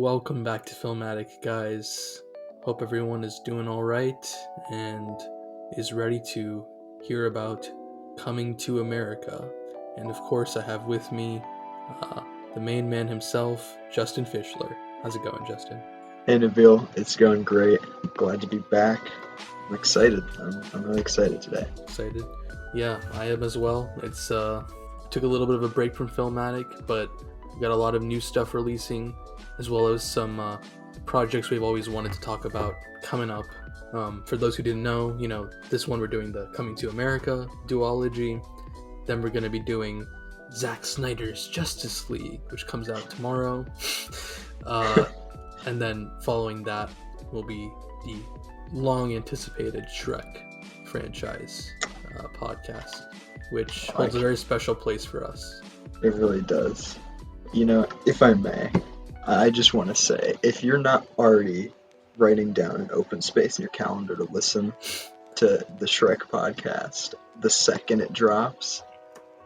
Welcome back to Filmatic, guys. Hope everyone is doing alright and is ready to hear about Coming to America. And of course, I have with me the main man himself, Justin Fischler. How's it going, Justin? Hey, Nabil. It's going great. Glad to be back. I'm excited. I'm really excited today. Excited? Yeah, I am as well. It's took a little bit of a break from Filmatic, but we got a lot of new stuff releasing, as well as some projects we've always wanted to talk about coming up. For those who didn't know, this one we're doing the Coming to America duology. Then we're going to be doing Zack Snyder's Justice League, which comes out tomorrow. And then following that will be the long-anticipated Shrek franchise podcast, which holds a very special place for us. It really does. If I may, I just want to say, if you're not already writing down an open space in your calendar to listen to the Shrek podcast the second it drops,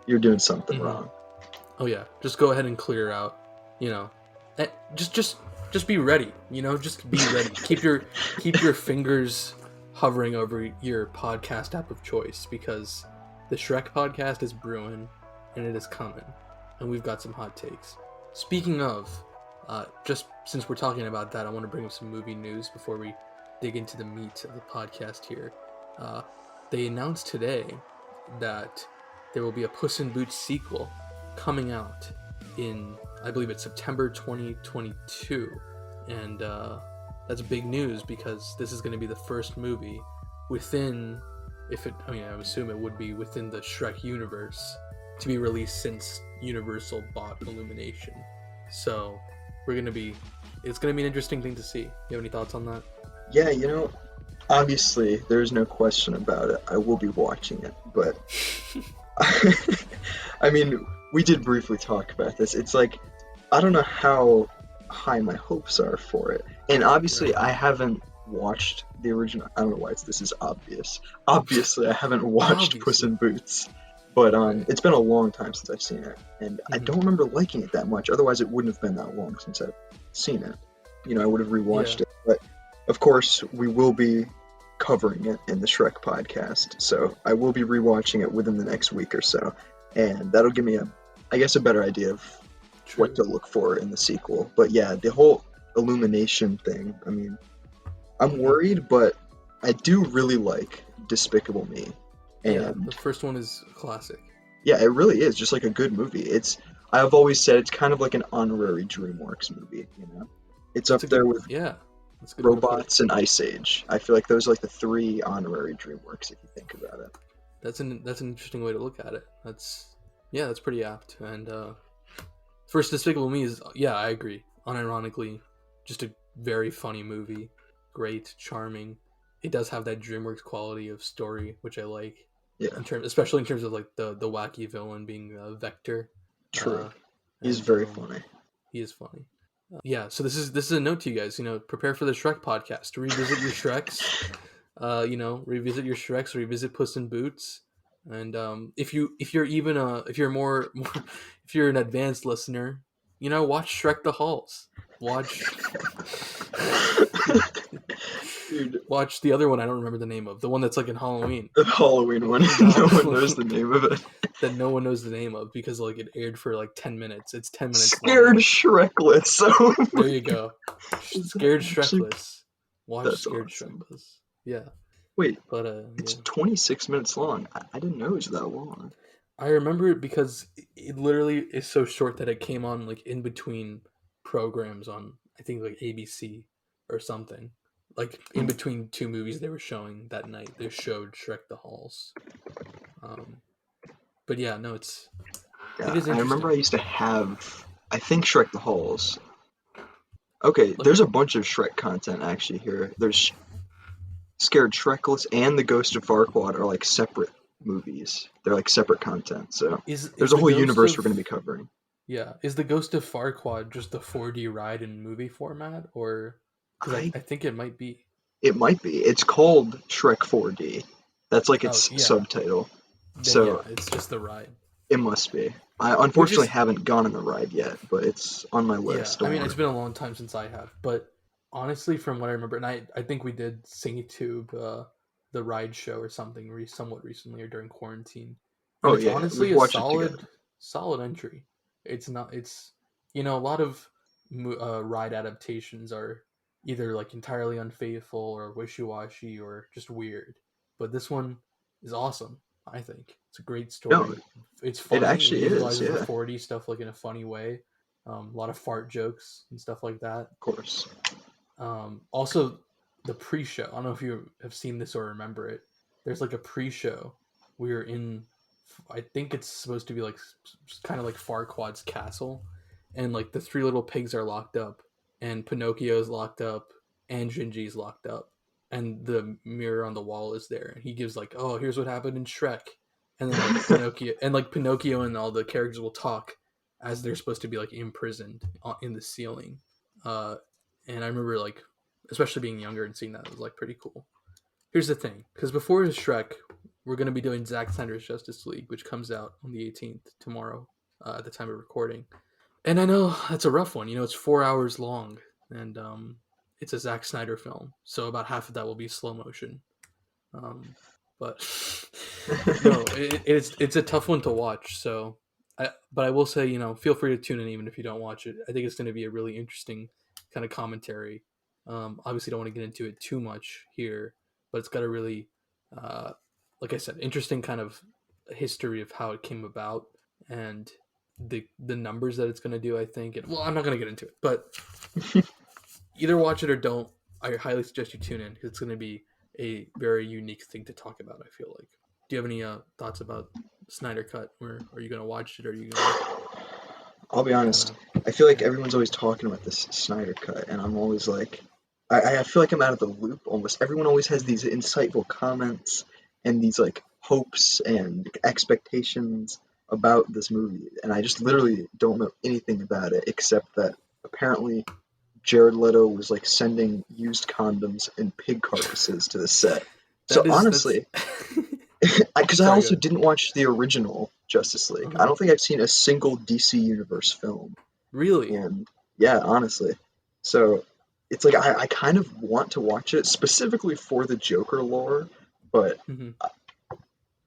you're doing something wrong. Oh yeah, just go ahead and clear out. Just be ready. Just be ready. keep your fingers hovering over your podcast app of choice, because the Shrek podcast is brewing and it is coming, and we've got some hot takes. Speaking of, just since we're talking about that, I want to bring up some movie news before we dig into the meat of the podcast here. They announced today that there will be a Puss in Boots sequel coming out in, I believe it's September 2022, and that's big news because this is going to be the first movie within, I assume it would be within the Shrek universe to be released since Universal bought Illumination. So it's going to be an interesting thing to see. You have any thoughts on that? Yeah, obviously there's no question about it. I will be watching it, but we did briefly talk about this. It's like, I don't know how high my hopes are for it. And obviously I haven't watched the original. I don't know why this is obvious. Obviously I haven't watched Puss in Boots. But it's been a long time since I've seen it, and I don't remember liking it that much. Otherwise, it wouldn't have been that long since I've seen it. I would have rewatched it. But, of course, we will be covering it in the Shrek podcast, so I will be rewatching it within the next week or so, and that'll give me a better idea of what to look for in the sequel. But yeah, the whole Illumination thing, I'm worried, but I do really like Despicable Me. And the first one is a classic. Yeah, it really is just like a good movie. I've always said it's kind of like an honorary DreamWorks movie. It's up there with Robots and Ice Age. I feel like those are like the three honorary DreamWorks if you think about it. That's an interesting way to look at it. That's pretty apt. And first, Despicable Me is, I agree. Unironically, just a very funny movie. Great, charming. It does have that DreamWorks quality of story, which I like. Yeah. Especially in terms of like the wacky villain being Vector. True. He's very funny. He is funny. So this is a note to you guys. Prepare for the Shrek podcast. Revisit your Shreks. Revisit your Shreks. Revisit Puss in Boots. And if you're an advanced listener, watch Shrek the Halls. Dude. Watch the other one I don't remember the name of. The one that's like in Halloween. The Halloween one. No one knows the name of it. That no one knows the name of because like it aired for like 10 minutes. It's 10 minutes Scared long. Shrekless. So there you go. Scared Shrekless. Watch That's Scared awesome. Shrekless. Yeah. Wait, but it's 26 minutes long. I didn't know it was that long. I remember it because it literally is so short that it came on like in between programs on, I think, like ABC or something. Like in between two movies they were showing that night, they showed Shrek the Halls. But yeah, no, it is interesting. I remember I used to have, I think, Shrek the Halls. Okay, there's a bunch of Shrek content actually here. There's Scared Shrekless and The Ghost of Farquaad are like separate movies. They're like separate content. So there's a whole universe we're going to be covering. Yeah, is The Ghost of Farquaad just the 4D ride in movie format, or? Because I think it might be. It might be. It's called Shrek 4D. That's like its subtitle. Then, it's just the ride. It must be. I which unfortunately is haven't gone on the ride yet, but it's on my yeah. list. I Don't mean, worry. it's been a long time since I have, but honestly, from what I remember, and I think we did SingTube, the ride show or something, somewhat recently or during quarantine, and Oh it's yeah, we've honestly a watched it together. solid entry. It's not. It's a lot of ride adaptations are either like entirely unfaithful or wishy-washy or just weird, but this one is awesome. I think it's a great No, story. It's it funny. It actually is. utilizes the Yeah, 40 stuff like in a funny way. A lot of fart jokes and stuff like that. of course. Also, the pre-show. I don't know if you have seen this or remember it. There's like a pre-show. We're in. I think it's supposed to be like kind of like Farquaad's castle, and like the three little pigs are locked up, and Pinocchio's locked up, and Gingy's locked up, and the mirror on the wall is there. And he gives like, "Oh, here's what happened in Shrek," and then like Pinocchio and all the characters will talk as they're supposed to be like imprisoned in the ceiling. Uh, and I remember like, especially being younger and seeing that, it was like pretty cool. Here's the thing, because before Shrek, we're going to be doing Zack Snyder's Justice League, which comes out on the 18th tomorrow, at the time of recording. And I know that's a rough one. It's 4 hours long, and it's a Zack Snyder film, so about half of that will be slow motion. Um, but no, it's a tough one to watch. So, but I will say, feel free to tune in even if you don't watch it. I think it's going to be a really interesting kind of commentary. Obviously, don't want to get into it too much here, but it's got a really, uh, like I said, interesting kind of history of how it came about and the numbers that it's going to do. I think. And, well, I'm not going to get into it, but either watch it or don't. I highly suggest you tune in because it's going to be a very unique thing to talk about. I feel like. Do you have any thoughts about Snyder Cut, or are you going to watch it? Or are you going to I'll be kind honest. of? I feel like Yeah. everyone's always talking about this Snyder cut, and I'm always like, I feel like I'm out of the loop almost. Everyone always has these insightful comments and these like hopes and expectations about this movie, and I just literally don't know anything about it except that apparently Jared Leto was like sending used condoms and pig carcasses to the set. So That's. honestly, because I Sorry, also good. didn't watch the original Justice League. I Uh-huh. don't think I've seen a single DC Universe film. Really? And yeah, honestly. So it's like I kind of want to watch it specifically for the Joker lore, but Mm-hmm.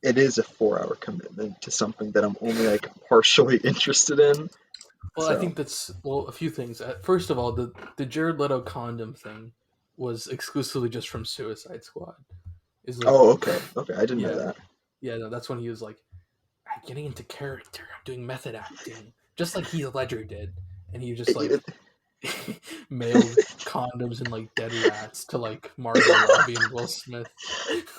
it is a 4 hour commitment to something that I'm only like partially interested in. Well, I So, think that's a few things. First of all, the Jared Leto condom thing was exclusively just from Suicide Squad. Is like, oh, okay, okay, I didn't know yeah, that. yeah. No, that's when he was like, I'm getting into character. I'm doing method acting, just like Heath Ledger did, and he just It, like mailed condoms and like dead rats to like Margot Robbie and Will Smith.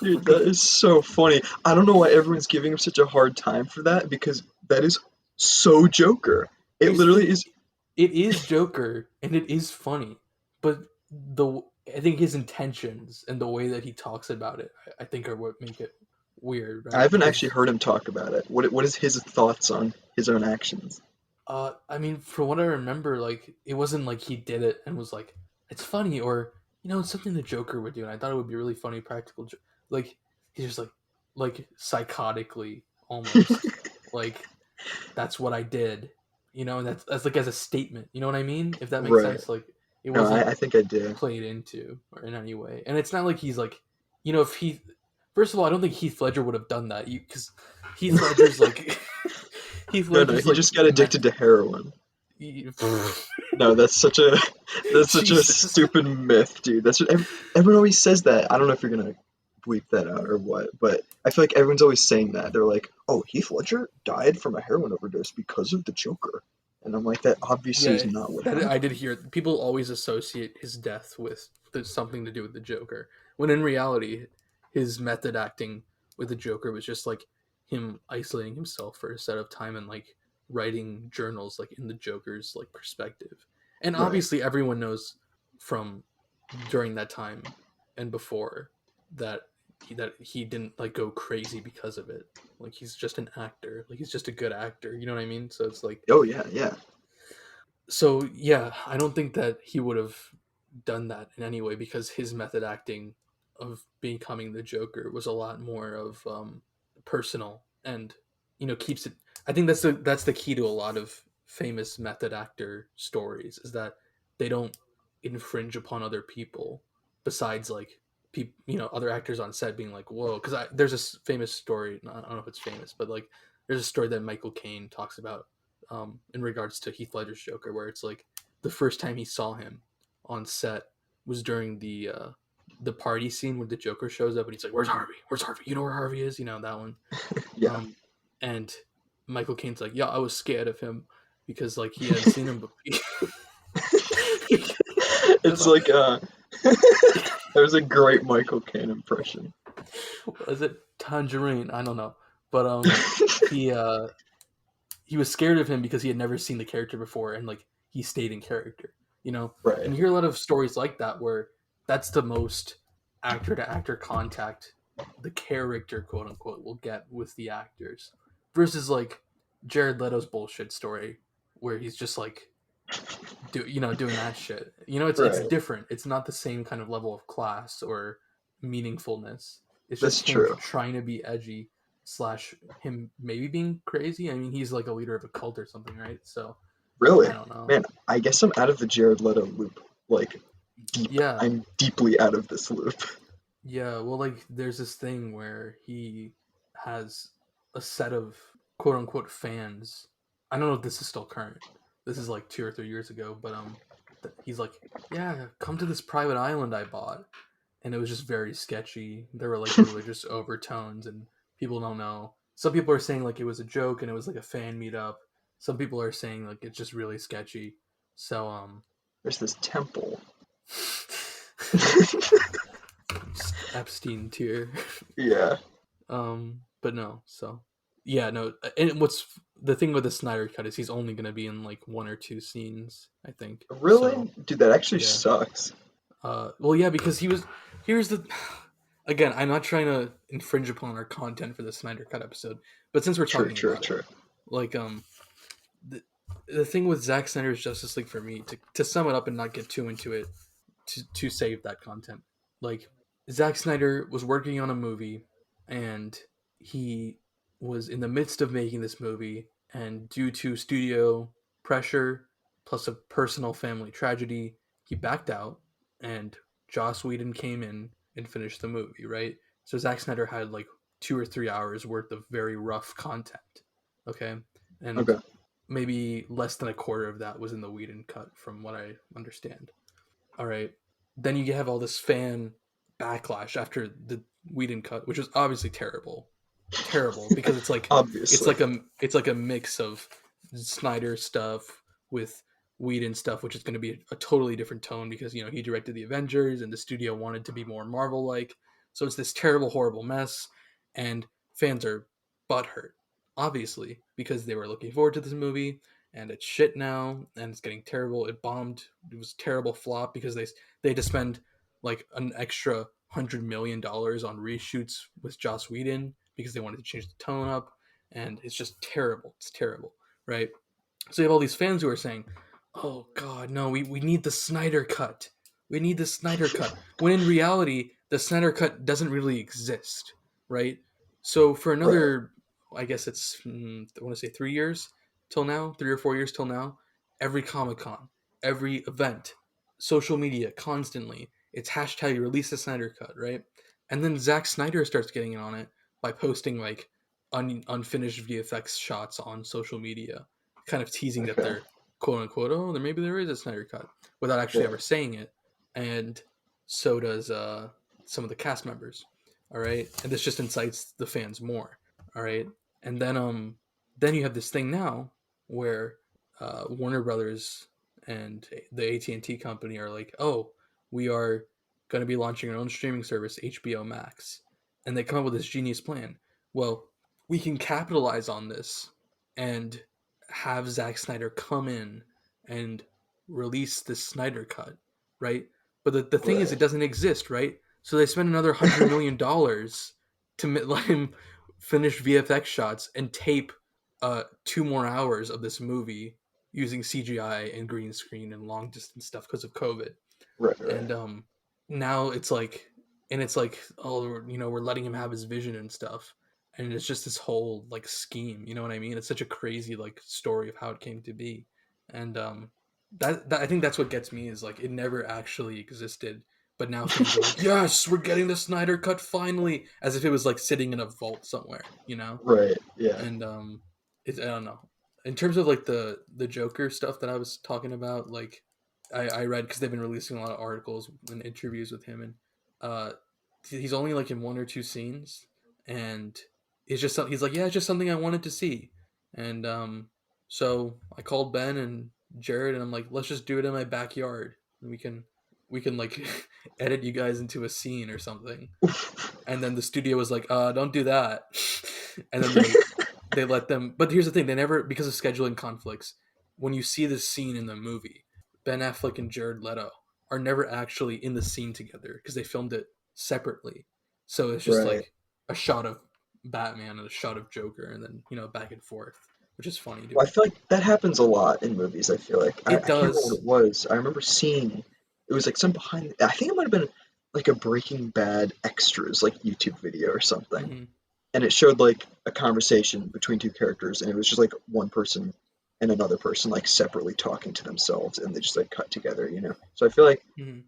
dude, that is so funny. I don't know why everyone's giving him such a hard time for that because that is so Joker. It Here's the literally thing: is. it is Joker and it is funny, but the I think his intentions and the way that he talks about it, I think, are what make it weird, I right? haven't actually Because heard him talk about it. What is his thoughts on his own actions? I mean, from what I remember, like it wasn't like he did it and was like, "It's funny," or it's something the Joker would do, and I thought it would be really funny, practical. Like he's just like psychotically almost like that's what I did, and that's like as a statement. You know what I mean? If that makes Right. sense, like it No, wasn't I think I do. played into or in any way, and it's not like he's like, if he. First of all, I don't think Heath Ledger would have done that, because Heath Ledger's like Heath No, no, Ledger's he like just got meth. addicted to heroin. No, that's such a that's such a Jesus. stupid myth, dude. That's what everyone always says that. I don't know if you're gonna bleep that out or what, but I feel like everyone's always saying that. They're like, "Oh, Heath Ledger died from a heroin overdose because of the Joker," and I'm like, that obviously is Yeah, not what that I did happened. hear. People always associate his death with something to do with the Joker, when in reality, his method acting with the Joker was just like him isolating himself for a set of time and like writing journals like in the Joker's like perspective. And Right. obviously, everyone knows from during that time and before that he didn't like go crazy because of it. Like he's just an actor. Like he's just a good actor. You know what I mean? So it's like Oh yeah, yeah. so yeah, I don't think that he would have done that in any way, because his method acting of becoming the Joker was a lot more of personal, and keeps it. I think that's the key to a lot of famous method actor stories is that they don't infringe upon other people. Besides, like people, other actors on set being like, "Whoa," because there's a famous story. I don't know if it's famous, but like there's a story that Michael Caine talks about in regards to Heath Ledger's Joker, where it's like the first time he saw him on set was during the party scene when the Joker shows up and he's like, "Where's Harvey? Where's Harvey? You know where Harvey is?" You know that one. Yeah. And Michael Caine's like, "Yeah, I was scared of him because like he hadn't seen him." But It's like that was a great Michael Caine impression. Was it Tangerine? I don't know, but he he was scared of him because he had never seen the character before, and like he stayed in character, Right. And you hear a lot of stories like that where that's the most actor to actor contact the character, quote unquote, will get with the actors, versus like Jared Leto's bullshit story where he's just like doing that shit. It's Right. different. It's not the same kind of level of class or meaningfulness. It's That's just him true. trying to be edgy slash him maybe being crazy. I mean, he's like a leader of a cult or something, right? So Really? I don't know. Man, I guess I'm out of the Jared Leto loop. Like, deep. Yeah, I'm deeply out of this loop. yeah. Well, like there's this thing where he has a set of quote unquote fans. I don't know if this is still current. This is like 2 or 3 years ago, but he's like, yeah, come to this private island I bought, and it was just very sketchy. There were like religious overtones, and people don't know. Some people are saying like it was a joke and it was like a fan meetup. Some people are saying like it's just really sketchy. So There's this temple. Epstein tier. Yeah. But no. So yeah, no. And what's the thing with the Snyder cut is he's only gonna be in like 1 or 2 scenes, I think. Really? So Dude, that actually yeah. sucks. Well, yeah, because here's the. Again, I'm not trying to infringe upon our content for the Snyder Cut episode, but since we're talking about it, like the thing with Zack Snyder's Justice League for me to sum it up and not get too into it to save that content, like Zack Snyder was working on a movie and he was in the midst of making this movie, and due to studio pressure plus a personal family tragedy, he backed out, and Joss Whedon came in and finished the movie, right? So Zack Snyder had like 2 or 3 hours worth of very rough content, okay? And Okay. maybe less than a quarter of that was in the Whedon cut, from what I understand. All right. Then you have all this fan backlash after the Whedon cut, which was obviously terrible, because Obviously. it's like a mix of Snyder stuff with Whedon stuff, which is going to be a totally different tone because he directed the Avengers and the studio wanted to be more Marvel like. So it's this terrible, horrible mess, and fans are butthurt, obviously, because they were looking forward to this movie, and it's shit now, and it's getting terrible. It bombed. It was a terrible flop because they had to spend like an extra $100 million on reshoots with Joss Whedon because they wanted to change the tone up, and it's just terrible. It's terrible, right? So you have all these fans who are saying, "Oh God, no, we need the Snyder cut. We need the Snyder cut." When in reality, the Snyder cut doesn't really exist, right? So for Right. another, I guess it's I want to say 3 years till now, 3 or 4 years till now, every Comic Con, every event, social media, constantly, it's hashtag release the Snyder cut, right? And then Zack Snyder starts getting in on it by posting like unfinished VFX shots on social media, kind of teasing that Okay. they're quote unquote, oh, maybe there is a Snyder cut, without actually Yeah. ever saying it. And so does some of the cast members. All right, and this just incites the fans more. All right, and then you have this thing now where Warner Brothers and the AT&T company are like, oh, we are going to be launching our own streaming service, HBO Max, and they come up with this genius plan. Well, we can capitalize on this and have Zack Snyder come in and release the Snyder cut, right? But the thing is, Right. it doesn't exist, right? So they spend another $100 million to let him finish VFX shots and tape 2 more hours of this movie using CGI and green screen and long distance stuff because of COVID. Right. Right. And now it's like, oh, we're letting him have his vision and stuff. and it's just this whole like scheme. You know what I mean? It's such a crazy like story of how it came to be, and that I think that's what gets me is like it never actually existed, but now fans are like, yes, we're getting the Snyder Cut finally, as if it was like sitting in a vault somewhere, you know? Right. Yeah. And I don't know. In terms of like the Joker stuff that I was talking about, like I read because they've been releasing a lot of articles and interviews with him, and uh, he's only like in one or two scenes, and it's just he's like, yeah, it's just something I wanted to see, and so I called Ben and Jared, and I'm like, let's just do it in my backyard, and we can like edit you guys into a scene or something. And then the studio was like, don't do that. And then they let them. But here's the thing: they never, because of scheduling conflicts. When you see this scene in the movie, Ben Affleck and Jared Leto are never actually in the scene together because they filmed it separately. So it's just Right. like a shot of Batman and a shot of Joker, and then back and forth, which is funny to Well, I me. feel like that happens a lot in movies. I feel like It I can't remember what does. it was. I remember seeing it was like some behind. I think it might have been like a Breaking Bad extras like YouTube video or something, Hmm. and it showed like a conversation between two characters, and it was just like one person and another person like separately talking to themselves, and they just like cut together, you know. So I feel like Hmm.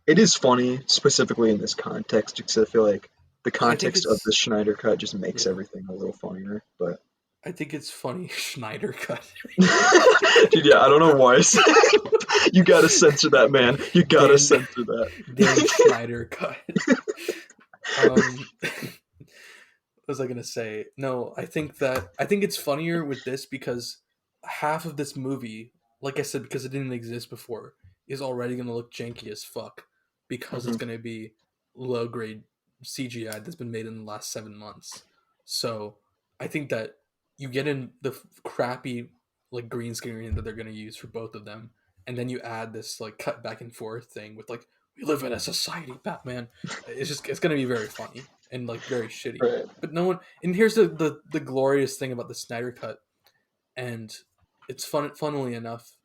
it is funny specifically in this context because I feel like the I think context of the it's Schneider cut just makes yeah. everything a little funnier, but. I think it's funny Schneider cut. Dude, yeah, I don't know why. You gotta censor that, man. You gotta Dan censor that. Dan Schneider cut. What was I gonna say? No, I think it's funnier with this because half of this movie, like I said, because it didn't exist before, is already gonna look janky as fuck because it's Mhm. gonna be low grade CGI that's been made in the last 7 months. So I think that you get in the crappy like green screen that they're gonna use for both of them, and then you add this like cut back and forth thing with like we live in a society, Batman. It's gonna be very funny and like very shitty. Right. But no one. And here's the glorious thing about the Snyder Cut, and it's funnily enough,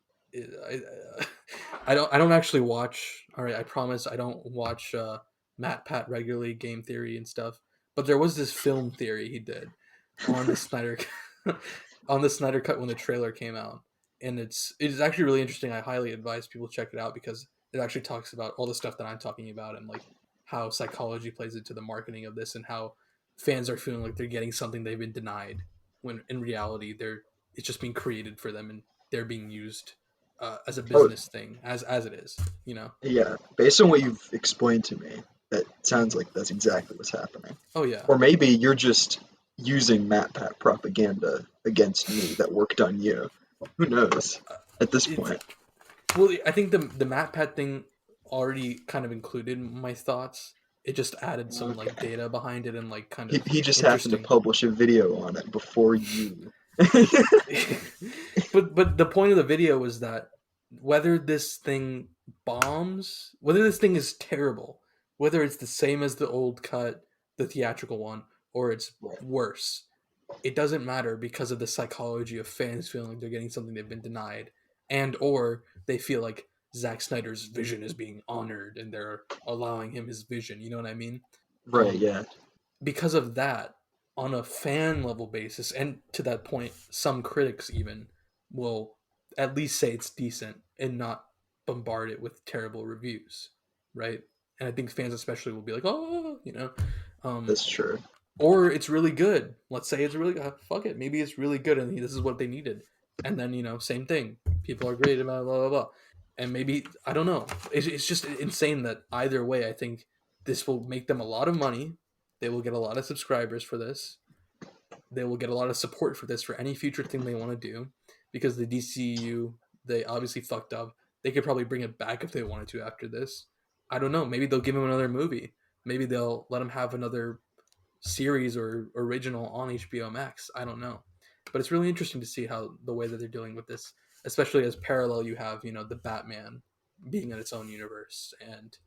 I don't actually watch. All right, I promise I don't watch Matt Pat regularly, game theory and stuff. But there was this film theory he did on the Snyder on the Snyder Cut when the trailer came out, and it's actually really interesting. I highly advise people check it out because it actually talks about all the stuff that I'm talking about and like how psychology plays into the marketing of this and how fans are feeling like they're getting something they've been denied when in reality it's just being created for them and they're being used as a Oh, business thing as it is, you know. yeah. Based on what you've explained to me, that sounds Hmm. like that's exactly what's happening. Oh yeah. Or maybe you're just using MatPat propaganda against me that worked on you. Who knows? At this It's point, well, I think the MatPat thing already kind of included my thoughts. It just added some like okay. data behind it and like kind He of he just happened to interesting. publish a video on it before you. But the point of the video was that whether this thing bombs, whether this thing is terrible, whether it's the same as the old cut, the theatrical one, or it's Right. worse, it doesn't matter because of the psychology of fans feeling like they're getting something they've been denied, and or they feel like Zack Snyder's vision is being honored and they're allowing him his vision. You know what I mean? Right. Um, Yeah. because of that, on a fan level basis, and to that point, some critics even will at least say it's decent and not bombard it with terrible reviews, right? And I think fans especially will be like, oh, um, That's true. or it's really good. Let's say it's really fuck it, maybe it's really good, and this is what they needed. And then same thing. People are great about blah blah blah, and maybe I don't know. It's just insane that either way, I think this will make them a lot of money. They will get a lot of subscribers for this. They will get a lot of support for this for any future thing they want to do, because the DCU they obviously fucked up. They could probably bring it back if they wanted to after this. I don't know. Maybe they'll give him another movie. Maybe they'll let him have another series or original on HBO Max. I don't know, but it's really interesting to see how the way that they're dealing with this, especially as parallel you have the Batman being in its own universe and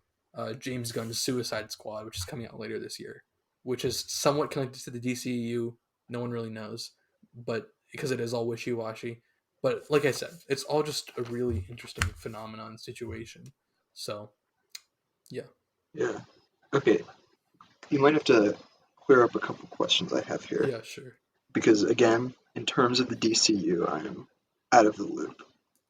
James Gunn's Suicide Squad, which is coming out later this year, which is somewhat connected to the DCEU. No one really knows, but because it is all wishy washy. But like I said, it's all just a really interesting phenomenon situation. So yeah. Yeah. Okay. You might have to clear up a couple questions I have here. Yeah, sure. Because, again, in terms of the DCU, I am out of the loop.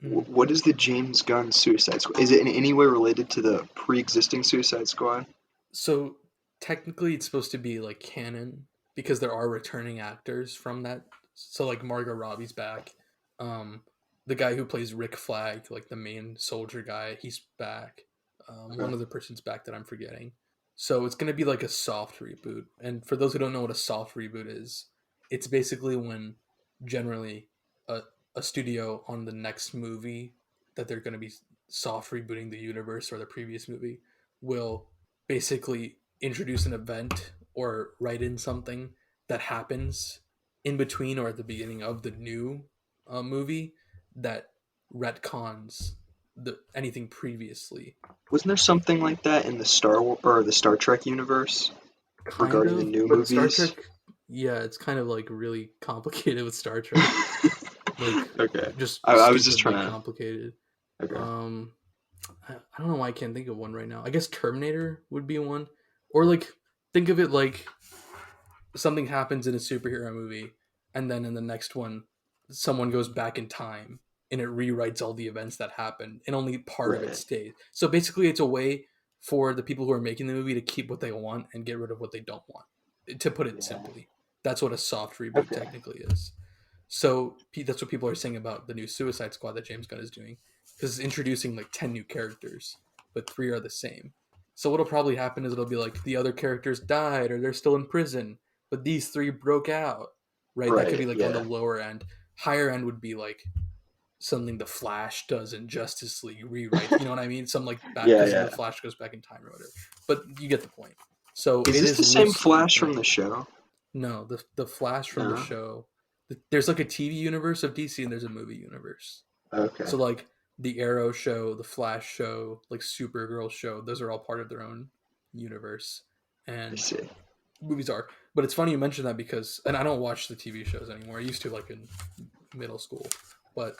What is the James Gunn Suicide Squad? Is it in any way related to the pre-existing Suicide Squad? So technically, it's supposed to be like canon because there are returning actors from that. So like Margot Robbie's back. Um, the guy who plays Rick Flag, like the main soldier guy, he's back. Okay. One other person's back that I'm forgetting. So it's gonna be like a soft reboot. And for those who don't know what a soft reboot is, it's basically when generally a a studio on the next movie that they're gonna be soft rebooting the universe or the previous movie will basically introduce an event or write in something that happens in between or at the beginning of the new movie that retcons anything previously. Wasn't there something like that in the the Star Trek universe Kind regarding the of, new but Star movies? Trek, yeah, it's kind of like really complicated with Star Trek, like Okay. just I was just stupidly trying to. complicated. Okay. I don't know why I can't think of one right now. I guess Terminator would be one, or like think of it like something happens in a superhero movie, and then in the next one, someone goes back in time and it rewrites all the events that happened, and only part of it Right. stays. So basically, it's a way for the people who are making the movie to keep what they want and get rid of what they don't want. To put it Yeah. simply, that's what a soft reboot Okay. technically is. So that's what people are saying about the new Suicide Squad that James Gunn is doing, because it's introducing like 10 new characters, but 3 are the same. So what'll probably happen is it'll be like the other characters died or they're still in prison, but these 3 broke out. Right? That could be Right. like on the Yeah. lower end. Higher end would be like something the Flash does in Justice League rewrite. You know what I mean? Some like back Yeah. because the Yeah. Flash goes back in time or whatever. But you get the point. So Is it this is the same loosely Flash from the canon. show? No, the Flash from the No. show. There's like a TV universe of DC and there's a movie universe. Okay. So like the Arrow show, the Flash show, like Supergirl show, those are all part of their own universe. I And see. movies are. But it's funny you mention that because, and I don't watch the TV shows anymore. I used to like in middle school, but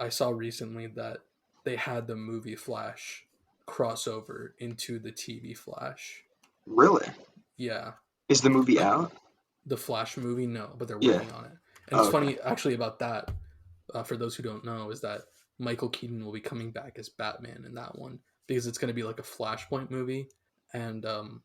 I saw recently that they had the movie Flash crossover into the TV Flash. Really? Yeah, Is the movie out? the Flash movie, no, but they're Yeah. working on it. And Oh, it's okay. funny actually about that. For those who don't know, is that Michael Keaton will be coming back as Batman in that one because it's going to be like a Flashpoint movie. And I don't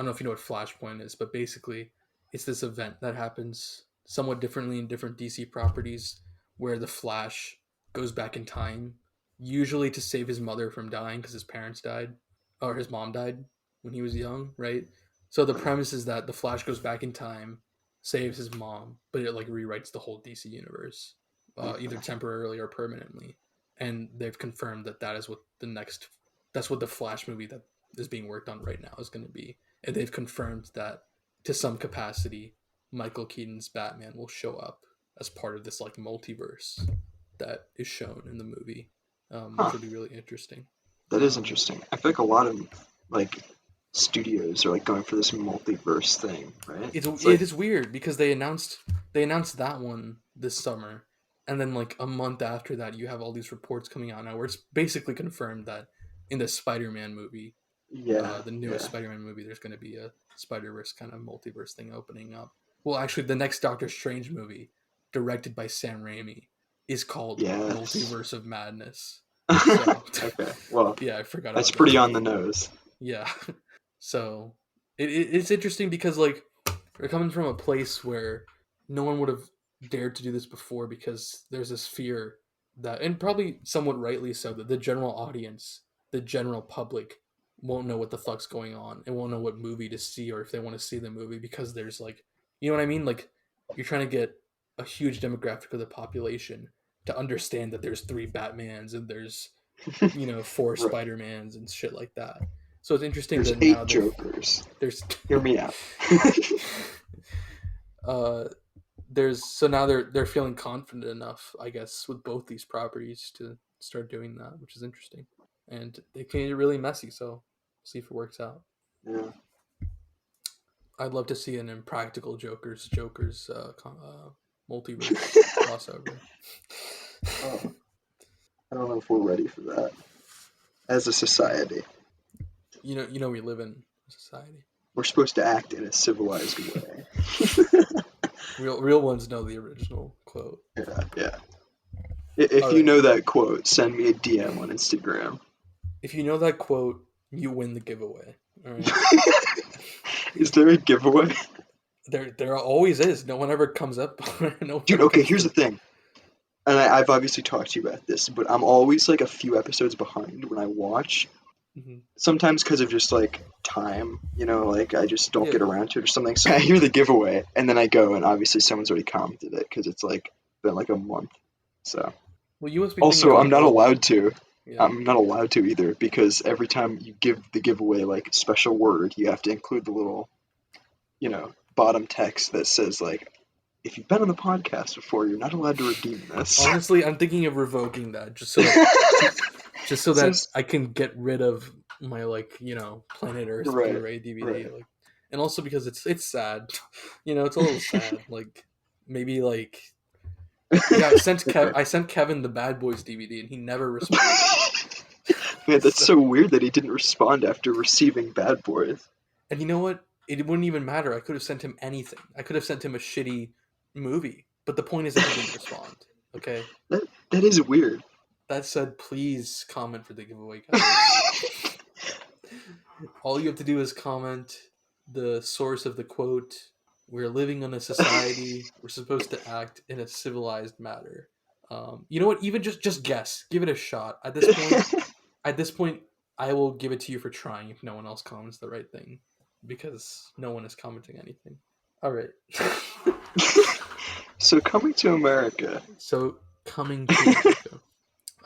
know if you know what Flashpoint is, but basically, it's this event that happens somewhat differently in different DC properties where the Flash goes back in time, usually to save his mother from dying because his parents died, or his mom died when he was young, right? So the Right. premise is that the Flash goes back in time, saves his mom, but it like rewrites the whole DC universe, either Okay. temporarily or permanently. And they've confirmed that that is what the next, that's what the Flash movie that is being worked on right now is going to be. And they've confirmed that to some capacity, Michael Keaton's Batman will show up as part of this like multiverse that is shown in the movie, which Huh. will be really interesting. That is interesting. I feel like a lot of like studios are like going for this multiverse thing, right? It's It like, is weird because they announced that one this summer, and then like a month after that, you have all these reports coming out now where it's basically confirmed that in the Spider-Man movie, yeah, the newest yeah. Spider-Man movie, there's going to be a Spider-Verse kind of multiverse thing opening up. Well, actually, the next Doctor Strange movie, directed by Sam Raimi, is called Yes. Multiverse of Madness. So, Okay. Well, yeah, I forgot that's about that pretty on too. the nose. Yeah. So it's interesting because like they're coming from a place where no one would have dared to do this before because there's this fear that, and probably somewhat rightly so, that the general audience, the general public, won't know what the fuck's going on and won't know what movie to see or if they want to see the movie because there's like, you know what I mean? Like you're trying to get a huge demographic of the population to understand that there's 3 Batmans and there's, 4 Right. Spider-Mans and shit like that. So it's interesting There's that now 8 Jokers. there's Hear me out. uh there's so now they're feeling confident enough, I guess, with both these properties to start doing that, which is interesting. And they can get really messy, so see if it works out. Yeah. I'd love to see an Impractical Jokers multiverse crossover. Oh, I don't know if we're ready for that as a society. You know we live in a society. We're supposed to act in a civilized way. Real ones know the original quote. Yeah. If you Alright. know that quote, send me a DM on Instagram. If you know that quote, you win the giveaway. Alright. Is there a giveaway? There always is. No one ever comes up. Dude, okay, here's the thing. And I've obviously talked to you about this, but I'm always like a few episodes behind when I watch. Mm-hmm. Sometimes because of just like time, like I just don't Yeah. get around to it or something. So I hear the giveaway and then I go and obviously someone's already commented it because it's like been like a month. So Well, you must be thinking also of I'm not allowed to. Yeah. I'm not allowed to either because every time you give the giveaway like special word, you have to include the little, bottom text that says like, if you've been on the podcast before, you're not allowed to redeem this. Honestly, I'm thinking of revoking that just so that So- I can get rid of my Planet Earth Right, Blu-ray DVD. right. And also because it's sad. It's a little sad. Maybe yeah, I sent Kevin the Bad Boys DVD and he never responded. Man, that's so weird that he didn't respond after receiving Bad Boys. And you know what? It wouldn't even matter. I could have sent him anything. I could have sent him a shitty movie. But the point is that he didn't respond. Okay? That is weird. That said, please comment for the giveaway, guys. All you have to do is comment the source of the quote. We're living in a society. We're supposed to act in a civilized manner. You know what? Even just guess. Give it a shot. At this point, I will give it to you for trying if no one else comments the right thing. Because no one is commenting anything. Alright. So Coming to America.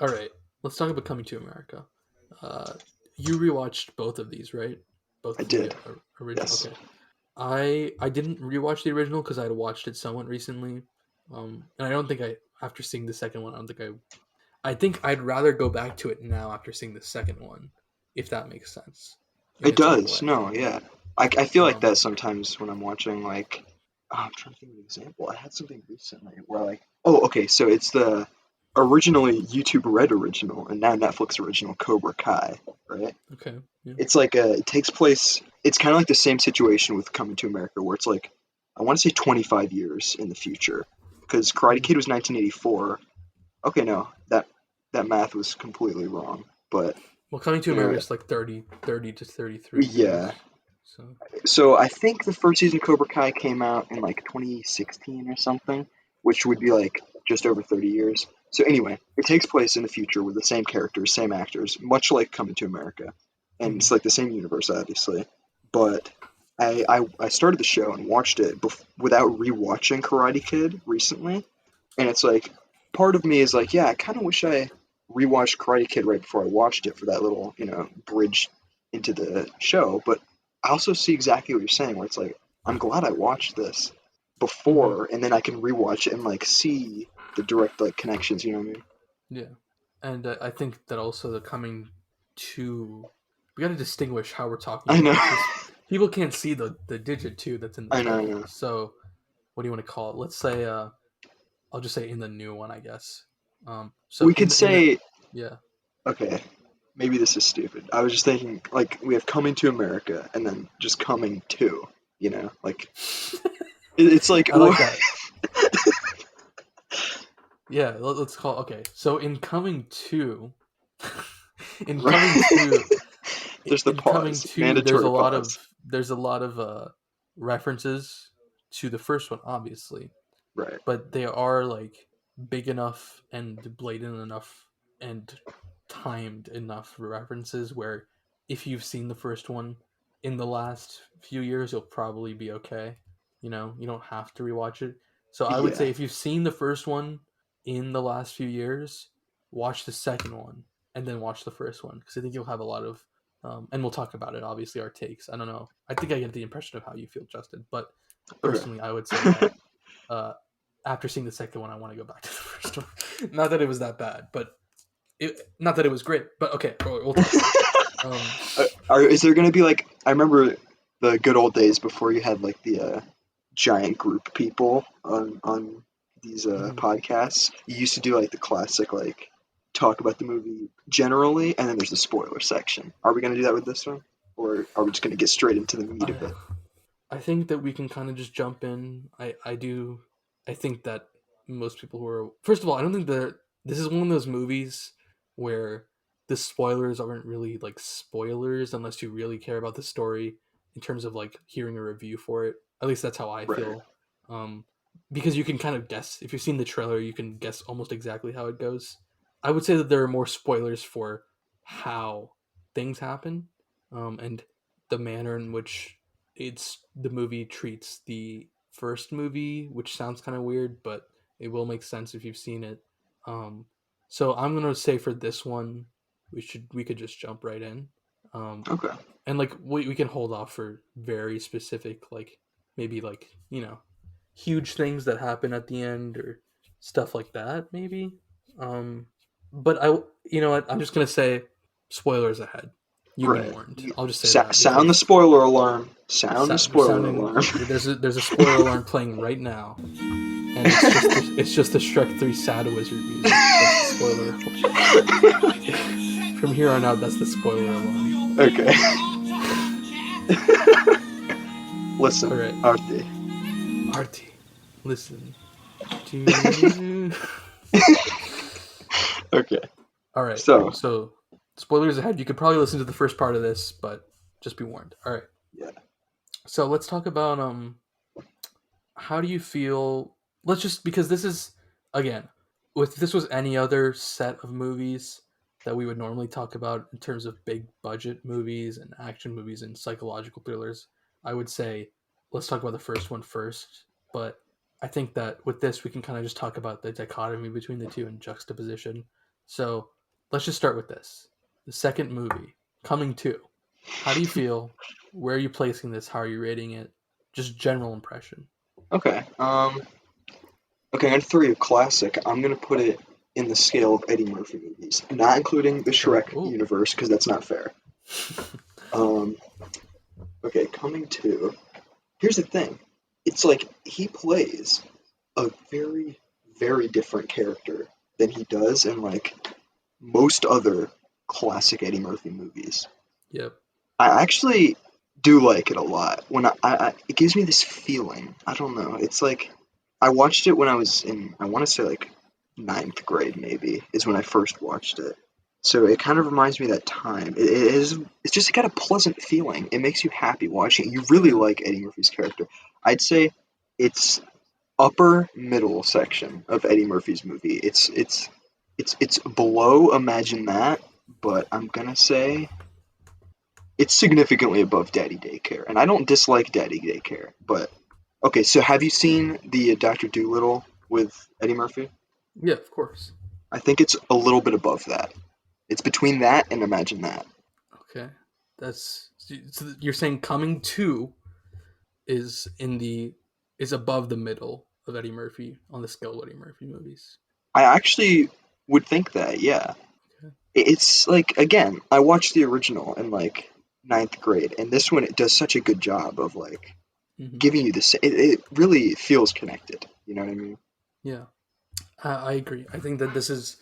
Alright. Let's talk about Coming to America. You rewatched both of these, right? Both I did. Original. Yes. Okay. I didn't rewatch the original because I had watched it somewhat recently. And I don't think after seeing the second one, I think I'd rather go back to it now after seeing the second one, if that makes sense. It does. No, yeah. I feel like that sometimes when I'm watching, like, I'm trying to think of an example. I had something recently where, okay, so it's the originally YouTube Red original and now Netflix original Cobra Kai, right? Okay. Yeah. It's like it takes place, it's kind of like the same situation with Coming to America where it's like, I want to say 25 years in the future because Karate Kid was 1984. Okay, no, that math was completely wrong, but... Well, Coming to America is like 30 to 33 years. Yeah. So I think the first season of Cobra Kai came out in like 2016 or something, which would be like just over 30 years. So anyway, it takes place in the future with the same characters, same actors, much like Coming to America. And it's like the same universe, obviously. But I started the show and watched it without rewatching Karate Kid recently. And it's like, part of me is like, yeah, I kind of wish I rewatched Karate Kid right before I watched it for that little, bridge into the show. But I also see exactly what you're saying, where it's like, I'm glad I watched this before, and then I can rewatch it and like see the direct connections. You know what I mean? Yeah, and I think that also the Coming to, we got to distinguish how we're talking. I know. People can't see the digit 2 that's in the title. I know. So, what do you want to call it? Let's say, I'll just say in the new one, I guess. So we could say, yeah. Okay. Maybe this is stupid. I was just thinking, like, we have Coming to America and then just Coming to, like, it's like... I like that. Yeah, let's call... Okay, so in Coming to... in Coming to... There's the pause. Mandatory pause. There's a lot of references to the first one, obviously. Right. But they are, like, big enough and blatant enough and timed enough references where if you've seen the first one in the last few years, you'll probably be okay. You don't have to rewatch it. So I would say if you've seen the first one in the last few years, watch the second one and then watch the first one, because I think you'll have a lot of and we'll talk about it, obviously, our takes. I don't know, I think I get the impression of how you feel, Justin, but personally I would say that after seeing the second one, I want to go back to the first one. Not that it was that bad, but not that it was great, but okay, we'll talk about it. Is there going to be, like, I remember the good old days before you had, like, the giant group people on these podcasts. You used to do, like, the classic, like, talk about the movie generally, and then there's the spoiler section. Are we going to do that with this one? or are we just going to get straight into the meat of it? I think that we can kind of just jump in. I think that most people who are, first of all, I don't think that this is one of those movies where the spoilers aren't really like spoilers unless you really care about the story in terms of like hearing a review for it. At least that's how I Right. feel. Um, because you can kind of guess, if you've seen the trailer, you can guess almost exactly how it goes. I would say that there are more spoilers for how things happen, and the manner in which the movie treats the first movie, which sounds kind of weird, but it will make sense if you've seen it. Um, so I'm gonna say for this one, we could just jump right in, Okay. and like we can hold off for very specific, like maybe like huge things that happen at the end or stuff like that maybe. Um, but you know what, I'm just gonna say spoilers ahead. You've been Right. warned. I'll just say that Sound the because spoiler alarm. Sound the we're spoiler sounding alarm. there's a spoiler alarm playing right now, and it's just the Shrek 3 Sad Wizard music. That's the spoiler. From here on out, that's the spoiler alarm. Okay. Listen, All right, Artie. Artie, listen. To... Okay. All right, So, so spoilers ahead. You could probably listen to the first part of this, but just be warned. All right. yeah. So let's talk about how do you feel? Let's just, because this is, again, if this was any other set of movies that we would normally talk about in terms of big budget movies and action movies and psychological thrillers, I would say let's talk about the first one first. But I think that with this we can kind of just talk about the dichotomy between the two and juxtaposition. So let's just start with this. The second movie, Coming To. How do you feel? Where are you placing this? How are you rating it? Just general impression. Okay. Okay, I'm gonna throw you a classic. I'm gonna put it in the scale of Eddie Murphy movies, not including the Shrek Ooh. universe, because that's not fair. Okay, Coming To. Here's the thing. It's like he plays a very, very different character than he does in like most other classic Eddie Murphy movies. Yep. I actually do like it a lot. When it gives me this feeling. I don't know. It's like I watched it when I was in, I want to say like ninth grade maybe is when I first watched it. So it kind of reminds me of that time. It's just got a pleasant feeling. It makes you happy watching it. You really like Eddie Murphy's character. I'd say it's upper middle section of Eddie Murphy's movie. It's below Imagine That, but I'm gonna say it's significantly above Daddy Daycare. And I don't dislike Daddy Daycare, but okay. So have you seen the Doctor Dolittle with Eddie Murphy? Yeah, of course. I think it's a little bit above that. It's between that and Imagine That. Okay. That's, so you're saying Coming To is is above the middle of Eddie Murphy on the scale of Eddie Murphy movies. I actually would think that, yeah. Okay. It's like, again, I watched the original in like ninth grade, and this one it does such a good job of like giving you this. It really feels connected. You know what I mean? Yeah, I agree. I think that this is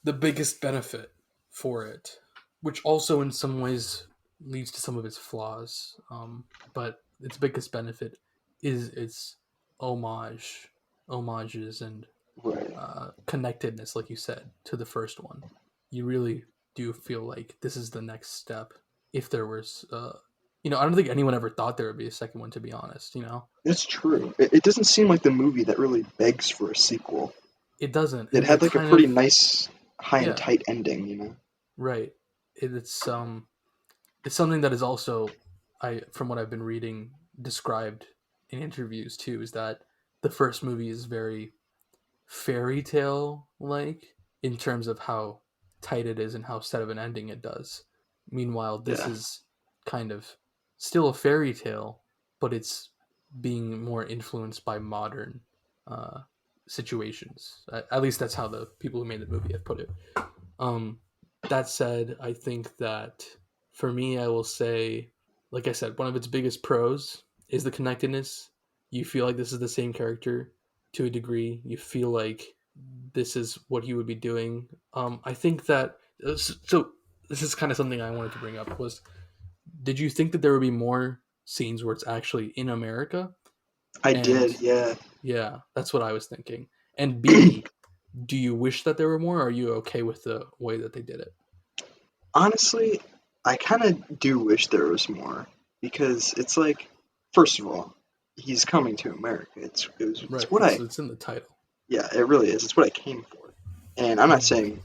the biggest benefit for it, which also in some ways leads to some of its flaws. But its biggest benefit is its homages, and Right. connectedness, like you said, to the first one. You really do feel like this is the next step. If there was, I don't think anyone ever thought there would be a second one, to be honest. That's true. It doesn't seem like the movie that really begs for a sequel. It doesn't. It And the had like a kind pretty of, nice, high and yeah, tight ending, you know? right. It's something that is also, from what I've been reading, described in interviews too, is that the first movie is very fairy tale like in terms of how tight it is and how set of an ending it does. Meanwhile, this Yeah. is kind of still a fairy tale, but it's being more influenced by modern uh, situations. At least that's how the people who made the movie have put it. Um, that said, I think that for me, I will say, like I said, one of its biggest pros is the connectedness. You feel like this is the same character to a degree. You feel like this is what he would be doing. I think that, so this is kind of something I wanted to bring up, was did you think that there would be more scenes where it's actually in America? I And did, yeah. yeah, that's what I was thinking. And B, do you wish that there were more, or are you okay with the way that they did it? Honestly, I kind of do wish there was more because it's like, first of all, he's coming to America. It's Right. what I It's in the title. yeah, it really is. It's what I came for. And I'm not Mhm. saying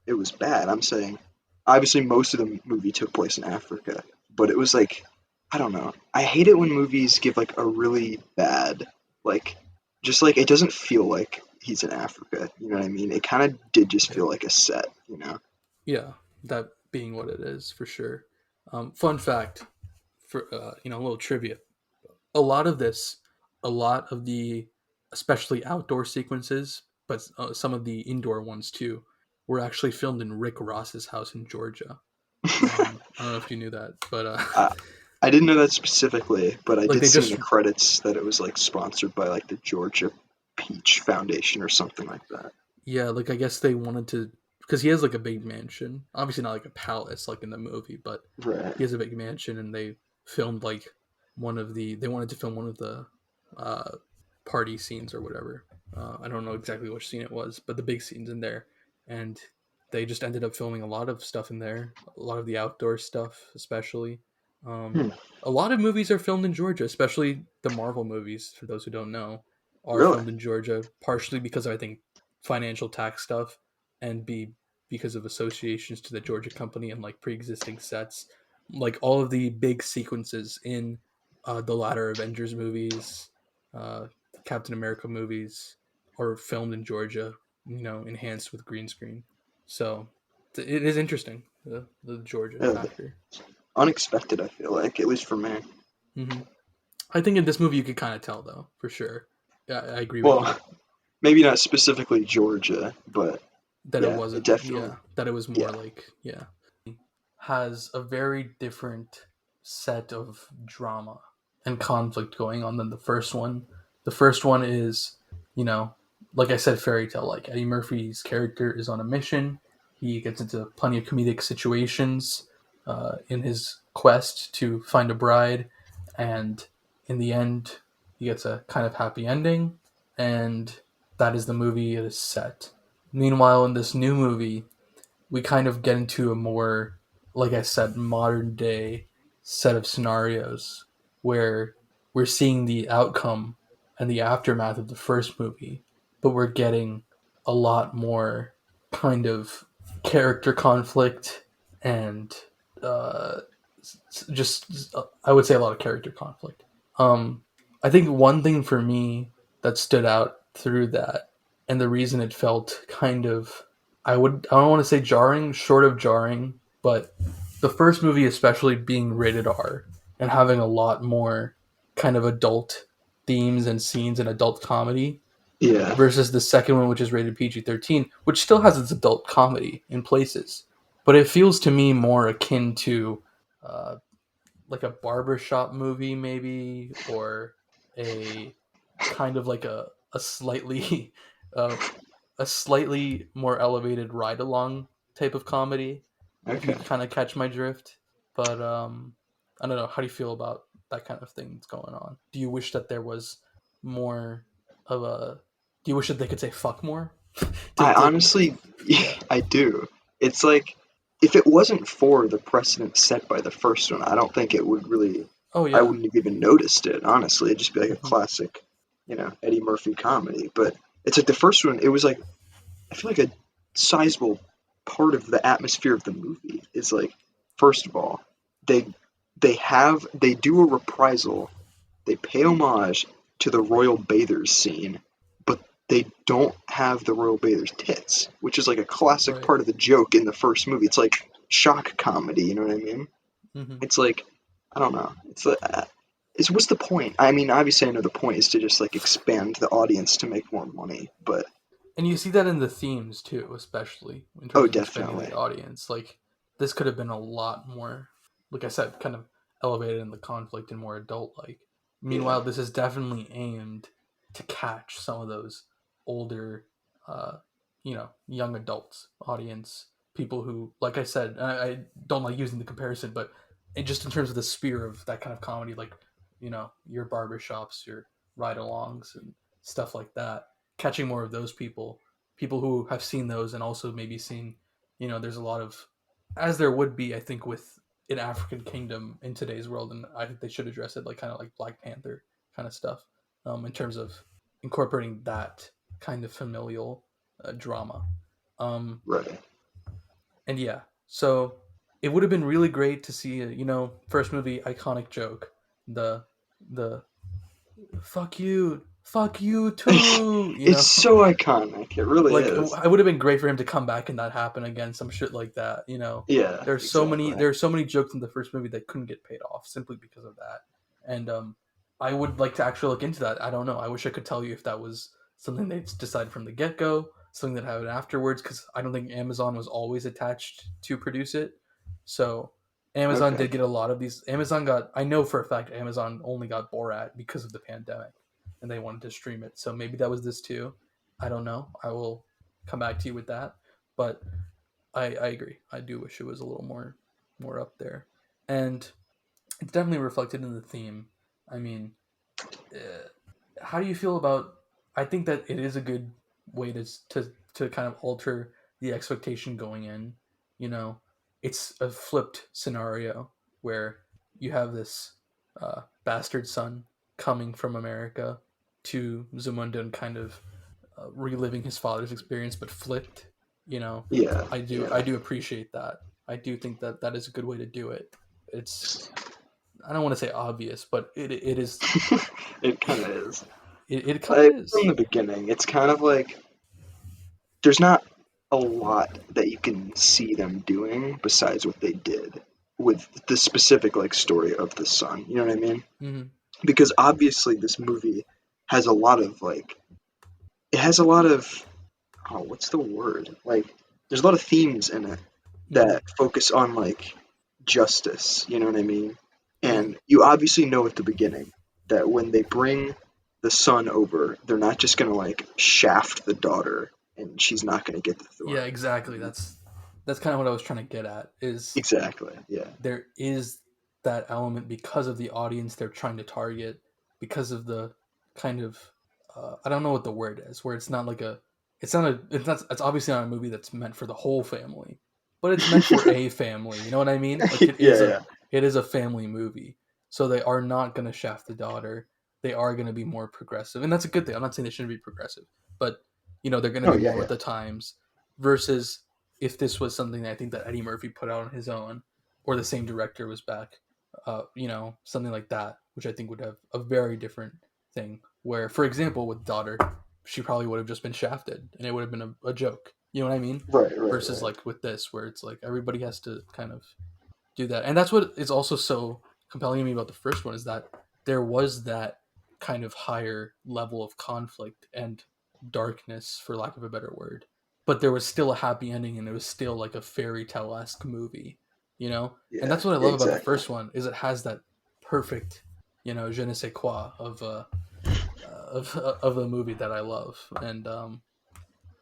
it was bad. I'm saying obviously most of the movie took place in Africa, but it was like I don't know. I hate it when movies give like a really bad like just like it doesn't feel like he's in Africa. You know what I mean? It kind of did just Yeah. feel like a set. You know? Yeah, that being what it is for sure. Fun fact for a little trivia. A lot of this, a lot of the, especially outdoor sequences, but some of the indoor ones too, were actually filmed in Rick Ross's house in Georgia. I don't know if you knew that, but I, I didn't know that specifically, but I like did they see in just the credits that it was like sponsored by like the Georgia Peach Foundation or something like that. yeah, like I guess they wanted to because he has like a big mansion, obviously not like a palace like in the movie, but Right. he has a big mansion, and they filmed like they wanted to film one of the uh, party scenes or whatever. I don't know exactly which scene it was, but the big scenes in there, and they just ended up filming a lot of stuff in there, a lot of the outdoor stuff, especially. Um, Hmm. a lot of movies are filmed in Georgia, especially the Marvel movies. For those who don't know, are Really? filmed in Georgia, partially because of, I think, financial tax stuff, and B, because of associations to the Georgia company and like pre-existing sets. Like all of the big sequences in the latter Avengers movies, uh, Captain America movies are filmed in Georgia, enhanced with green screen. So it is interesting, the Georgia Yeah, factor. unexpected, I feel like, at least for me. hmm I think in this movie you could kind of tell, though, for sure. Yeah, I agree with you Well, maybe not specifically Georgia, but that it yeah, it wasn't, definitely, yeah, that it was more yeah. like, yeah. Has a very different set of drama and conflict going on than the first one. The first one is, you know, like I said, fairy tale like. Eddie Murphy's character is on a mission. He gets into plenty of comedic situations in his quest to find a bride, and in the end, he gets a kind of happy ending, and that is the movie it is set. Meanwhile, in this new movie, we kind of get into a more, like I said, modern day set of scenarios where we're seeing the outcome and the aftermath of the first movie, but we're getting a lot more kind of character conflict and uh, just, I would say, a lot of character conflict. Um, I think one thing for me that stood out through that, and the reason it felt kind of, I don't want to say jarring, short of jarring, but the first movie especially being rated R and having a lot more kind of adult themes and scenes and adult comedy Yeah. versus the second one, which is rated PG-13, which still has its adult comedy in places, but it feels to me more akin to uh, like a barbershop movie maybe, or a kind of like a slightly uh, a slightly more elevated ride along type of comedy, if Okay. you kind of catch my drift. But I don't know, how do you feel about that kind of thing that's going on? Do you wish that there was more of a do you wish that they could say fuck more I to honestly, yeah. I do. It's like, if it wasn't for the precedent set by the first one, I don't think it would really, Oh I yeah. wouldn't have even noticed it, honestly. It'd just be like a hmm classic, Eddie Murphy comedy. But it's like the first one, it was like, I feel like a sizable part of the atmosphere of the movie is like, first of all, they they do a reprisal, they pay homage to the royal bathers scene, but they don't have the royal bathers tits, which is like a classic right. part of the joke in the first movie. It's like shock comedy, you know what I mean? hmm It's like I don't know. It's what's the point? I mean, obviously I know the point is to just like expand the audience to make more money, but And you see that in the themes too, especially in oh, terms of expanding definitely. the audience. Like this could have been a lot more, like I said, kind of elevated in the conflict and more adult like. Yeah. Meanwhile, this is definitely aimed to catch some of those older, young adults audience, people who, like I said, I don't like using the comparison, but and just in terms of the sphere of that kind of comedy, like, you know, your barbershops, your ride-alongs, and stuff like that. Catching more of those people who have seen those, and also maybe seen, you know, there's a lot of, as there would be, I think, with an African kingdom in today's world, and I think they should address it like kind of like Black Panther kind of stuff, in terms of incorporating that kind of familial drama. Right. And yeah, so it would have been really great to see, you know, first movie iconic joke, the fuck you too, you know. It's so iconic. It really Like, is. it would have been great for him to come back and that happen again, some shit like that, you know. Yeah, exactly. There's so many jokes in the first movie that couldn't get paid off simply because of that. And I would like to actually look into that. I don't know. I wish I could tell you if that was something they decided from the get-go, something that happened afterwards, because I don't think Amazon was always attached to produce it. So Amazon Okay. did get a lot of these. Amazon got, I know for a fact Amazon only got Borat because of the pandemic, and they wanted to stream it. So maybe that was this too. I don't know. I will come back to you with that. But I agree. I do wish it was a little more up there. And it's definitely reflected in the theme. I mean, how do you feel about? I think that it is a good way to kind of alter the expectation going in. You know, it's a flipped scenario where you have this bastard son coming from America to Zamunda and kind of reliving his father's experience, but flipped. You know, Yeah. I Yeah. do appreciate that. I do think that that is a good way to do it. It's, I don't want to say obvious, but it is. It kind of is. It kind Like, of is. from the beginning, it's kind of like there's not a lot that you can see them doing besides what they did with the specific like story of the son. You know what I mean? Mm-hmm. Because obviously this movie has a lot of like it has a lot of oh, what's the word? Like there's a lot of themes in it Mm-hmm. that focus on like justice, you know what I mean? Yeah. And you obviously know at the beginning that when they bring the son over, they're not just gonna like shaft the daughter and she's not gonna get the throne. Yeah, exactly. That's kind of what I was trying to get at. Is Exactly. Yeah. there is that element because of the audience they're trying to target, because of the kind of I don't know what the word is, where it's not like a, it's obviously not a movie that's meant for the whole family, but it's meant for a family. You know what I mean? Like Yeah, yeah. it is a family movie, so they are not going to shaft the daughter. They are going to be more progressive, and that's a good thing. I'm not saying they shouldn't be progressive, but you know they're going to Oh be yeah, more with yeah. the times. Versus if this was something that I think that Eddie Murphy put out on his own, or the same director was back, you know, something like that, which I think would have a very different thing. Where, for example, with Daughter, she probably would have just been shafted, and it would have been a joke. You know what I mean? Right, right, Versus right. like with this, where it's like everybody has to kind of do that, and that's what is also so compelling to me about the first one, is that there was that kind of higher level of conflict and darkness, for lack of a better word, but there was still a happy ending, and it was still like a fairy tale esque movie, you know. And Yeah, that's what I love about the exactly. first one, is it has that perfect, you know, je ne sais quoi of a movie that I love, and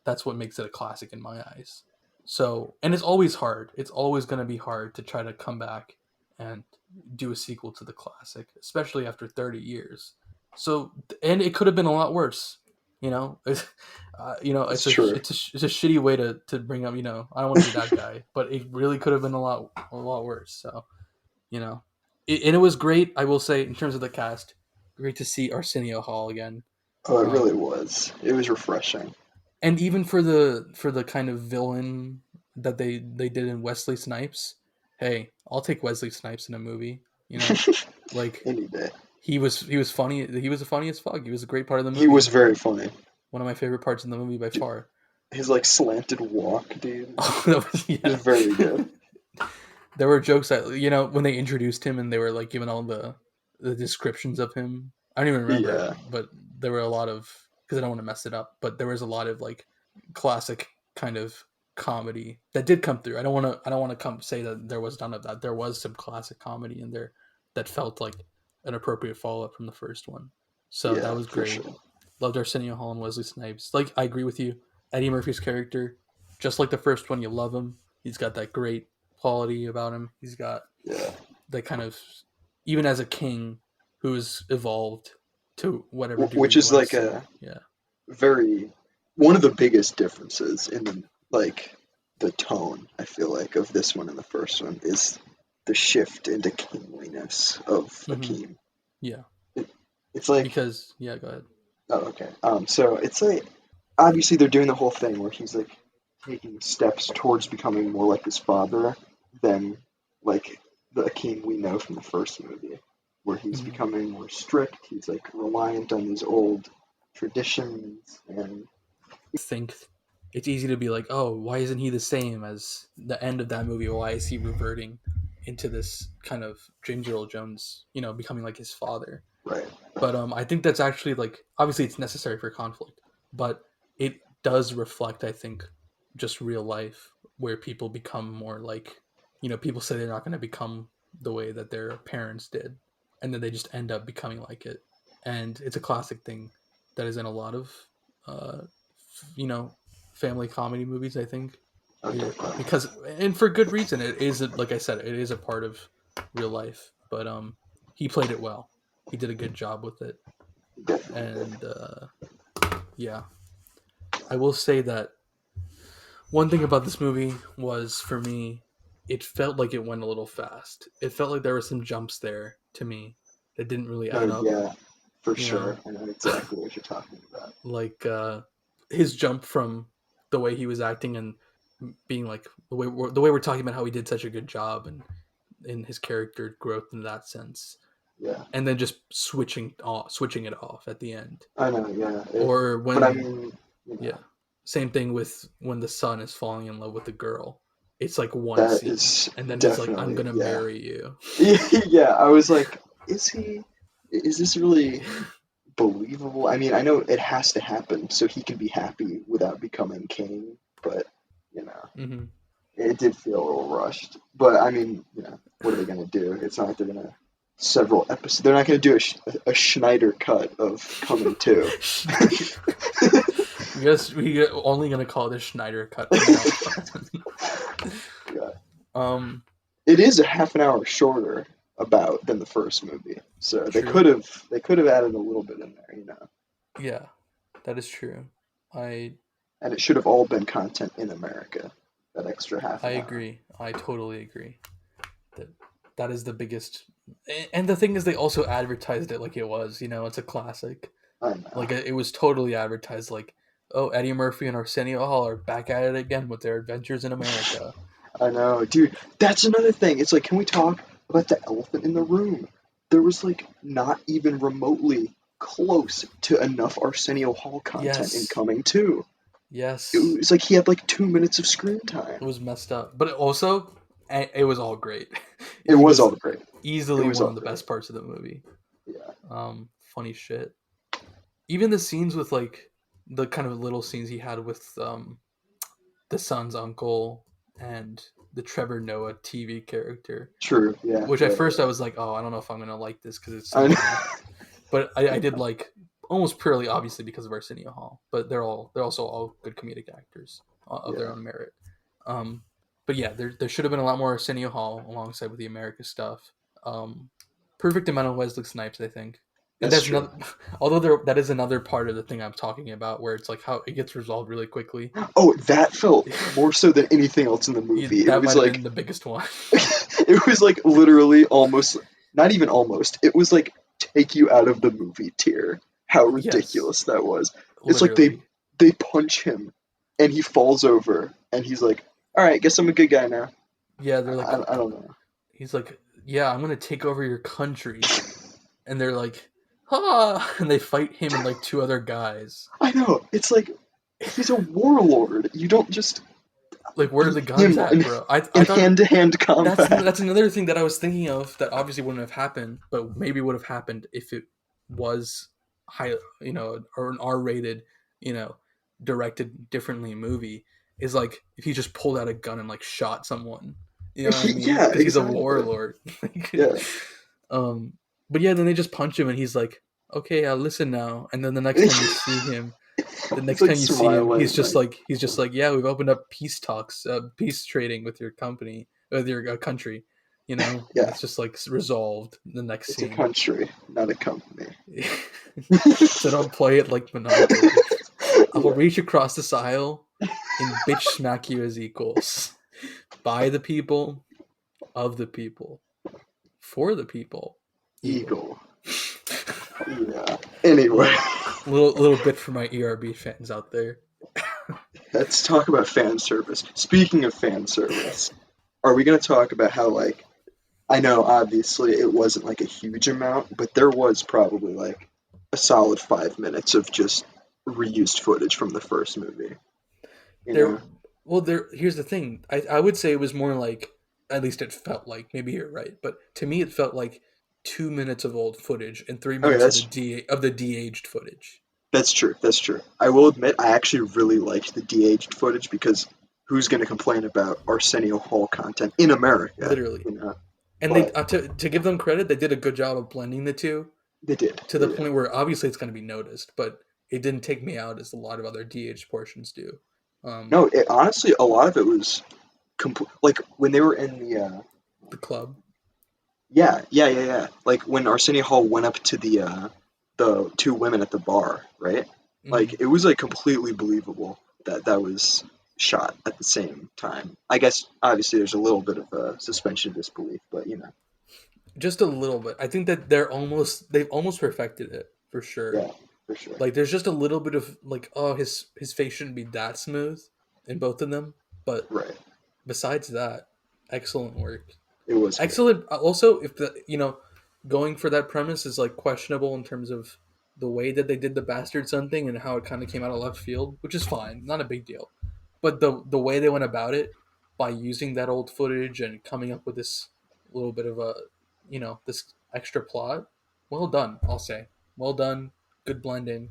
that's what makes it a classic in my eyes. So, and it's always hard. It's always going to be hard to try to come back and do a sequel to the classic, especially after 30 years. So, and it could have been a lot worse. You know, you know, It's true. it's a shitty way to bring up. You know, I don't want to be that guy, but it really could have been a lot worse. So, you know, and it was great. I will say, in terms of the cast, great to see Arsenio Hall again. Oh, it really Um, was. It was refreshing. and even for the kind of villain that they did in Wesley Snipes, hey, I'll take Wesley Snipes in a movie. You know, like Any day. he was funny. He was funny as fuck. He was a great part of the He was movie. very funny. One of my favorite parts in the movie by Dude, far. his like slanted walk, dude. Oh, that was, It yeah. was very good. There were jokes that, you know, when they introduced him and they were like giving all the descriptions of him. I don't even remember, Yeah. but there were a lot of, because I don't want to mess it up, but there was a lot of like classic kind of comedy that did come through. I don't want to come say that there was none of that. There was some classic comedy in there that felt like an appropriate follow up from the first one. So that Yeah, was for great. sure. Loved Arsenio Hall and Wesley Snipes. Like, I agree with you. Eddie Murphy's character, just like the first one, you love him. He's got that great quality about him. Yeah. that kind of, even as a king who has evolved to whatever degree which you is want like to say. a Yeah. very one of the biggest differences in the tone, I feel like, of this one and the first one is the shift into kingliness of Akeem. Yeah. It's like, Because go ahead. oh, okay. So it's like, obviously they're doing the whole thing where he's like taking steps towards becoming more like his father than like the Akeem we know from the first movie, where he's becoming more strict. He's like reliant on these old traditions and Think it's easy to be like, oh, why isn't he the same as the end of that movie? Why is he reverting into this kind of James Earl Jones, becoming like his father? right. But I think that's actually like, obviously it's necessary for conflict, but it does reflect, I think, just real life where people become more like, people say they're not going to become the way that their parents did, and then they just end up becoming like it. And it's a classic thing that is in a lot of family comedy movies, I think. Okay. Because, and for good reason, it is, like I said, it is a part of real life, but he played it well. He did a good job with it. And yeah, I will say that one thing about this movie was, for me, it felt like it went a little fast. It felt like there were some jumps there to me that didn't really add Oh up. yeah, for You sure. know, I know exactly what you're talking about. like his jump from the way he was acting and being like the way we're talking about how he did such a good job and in his character growth in that sense, Yeah, and then just switching it off at the end. I know. Yeah, Or but I when, mean, you know, yeah, same thing with when the son is falling in love with the girl. It's like one that scene, is and then he's like, "I'm definitely, gonna yeah. marry you." Yeah, I was like, is he? Is this really believable? I mean, I know it has to happen so he can be happy without becoming Caine, but you know, Hmm. it did feel a little rushed. But I mean, what are they gonna do? It's not like they're gonna several episodes. They're not gonna do a Schneider cut of Coming Two. we only gonna call this Schneider cut from now Yeah. on. It is a half an hour shorter about than the first movie, so True. they could have added a little bit in there, Yeah, that is true. I and it should have all been content in America. That extra half I an hour. agree. I totally agree. That that is the biggest. And the thing is, they also advertised it like it was. It's a classic. I know. Like it was totally advertised like, oh, Eddie Murphy and Arsenio Hall are back at it again with their adventures in America. I know, dude. That's another thing. It's like, can we talk about the elephant in the room? There was like not even remotely close to enough Arsenio Hall content in Yes. Coming Two. It Yes. was like he had like 2 minutes of screen It time. was messed up. But also, it was all great. It He was all was great. It easily was one all of the great. best parts of the movie. Yeah. Funny shit. Even the scenes with like the kind of little scenes he had with the son's uncle and the Trevor Noah TV character, True. Yeah. which at Yeah. first I Yeah. was like, oh, I don't know if I'm gonna like this because it's so I know. funny. But I did like, almost purely obviously because of Arsenio Hall. But they're also all good comedic actors of their Yeah. own merit. Um, but yeah, there should have been a lot more Arsenio Hall alongside with the America stuff. Perfect amount of Wesley Snipes, I think. And That's that's true. another, that is another part of the thing I'm talking about, where it's like how it gets resolved really quickly. Oh, that felt more so than anything else in the movie. It That was might have like been the biggest one. it was like literally almost not even almost. It was like take you out of the movie tier. How Yes, ridiculous that was. It's like literally. they punch him and he falls over and he's like, "All right, guess I'm a good guy now." Yeah, they're like, I don't know. he's like, yeah, I'm gonna take over your country, and they're like, ah, and they fight him and like two other guys. I know. It's like he's a warlord. You don't just Like, where are beat the guns him at, bro? I in thought hand-to-hand combat. that's another thing that I was thinking of that obviously wouldn't have happened, but maybe would have happened if it was high, or an R-rated, you know, directed differently movie. Is like if he just pulled out a gun and like shot someone, you know what I mean? Yeah, Because he's a exactly. warlord. Yeah. um, but yeah, then they just punch him and he's like, "Okay, I'll listen now." And then the next time you see him, He's like he's smiling, just like like yeah, we've opened up peace talks, peace trading with your company, with your country. you know, and Yeah. it's just like resolved in the next It's scene. a country, not a company. So don't play it like Monopoly. I will Yeah. reach across this aisle and bitch smack you as equals. By the people, of the people, for the people. Eagle. Yeah. Anyway, Little bit for my ERB fans out there. let's talk about fan service. Speaking of fan service, are we going to talk about how, like, I know obviously it wasn't like a huge amount, but there was probably like a solid 5 minutes of just reused footage from the first movie. You There, know? well, there. Here's the thing. I would say it was more like, at least it felt like. Maybe you're right, but to me it felt like 2 minutes of old footage and three Okay, minutes of the de-aged footage. that's true. That's true. I will admit, I actually really liked the de-aged footage because who's going to complain about Arsenio Hall content in America? Literally. You know, And they but to give them credit, they did a good job of blending the two they did. to They the did. point where obviously it's going to be noticed, but it didn't take me out as a lot of other DH portions do. No, honestly, a lot of it was like when they were in The club. yeah. Like when Arsenio Hall went up to the two women at the bar, right? Mhm. Like it was like completely believable that that was shot at the same time. I guess obviously there's a little bit of a suspension of disbelief, but you know, Just a little bit. I think that they've almost perfected it for sure. yeah, for sure. Like there's just a little bit of like, oh, his face shouldn't be that smooth in both of them, but Right. besides that, excellent work. It was good. Excellent. Also, if the going for that premise is like questionable in terms of the way that they did the bastard son thing and how it kind of came out of left field, which is fine, not a big deal. But the way they went about it by using that old footage and coming up with this little bit of a this extra plot, well done. I'll say, well done. Good blending.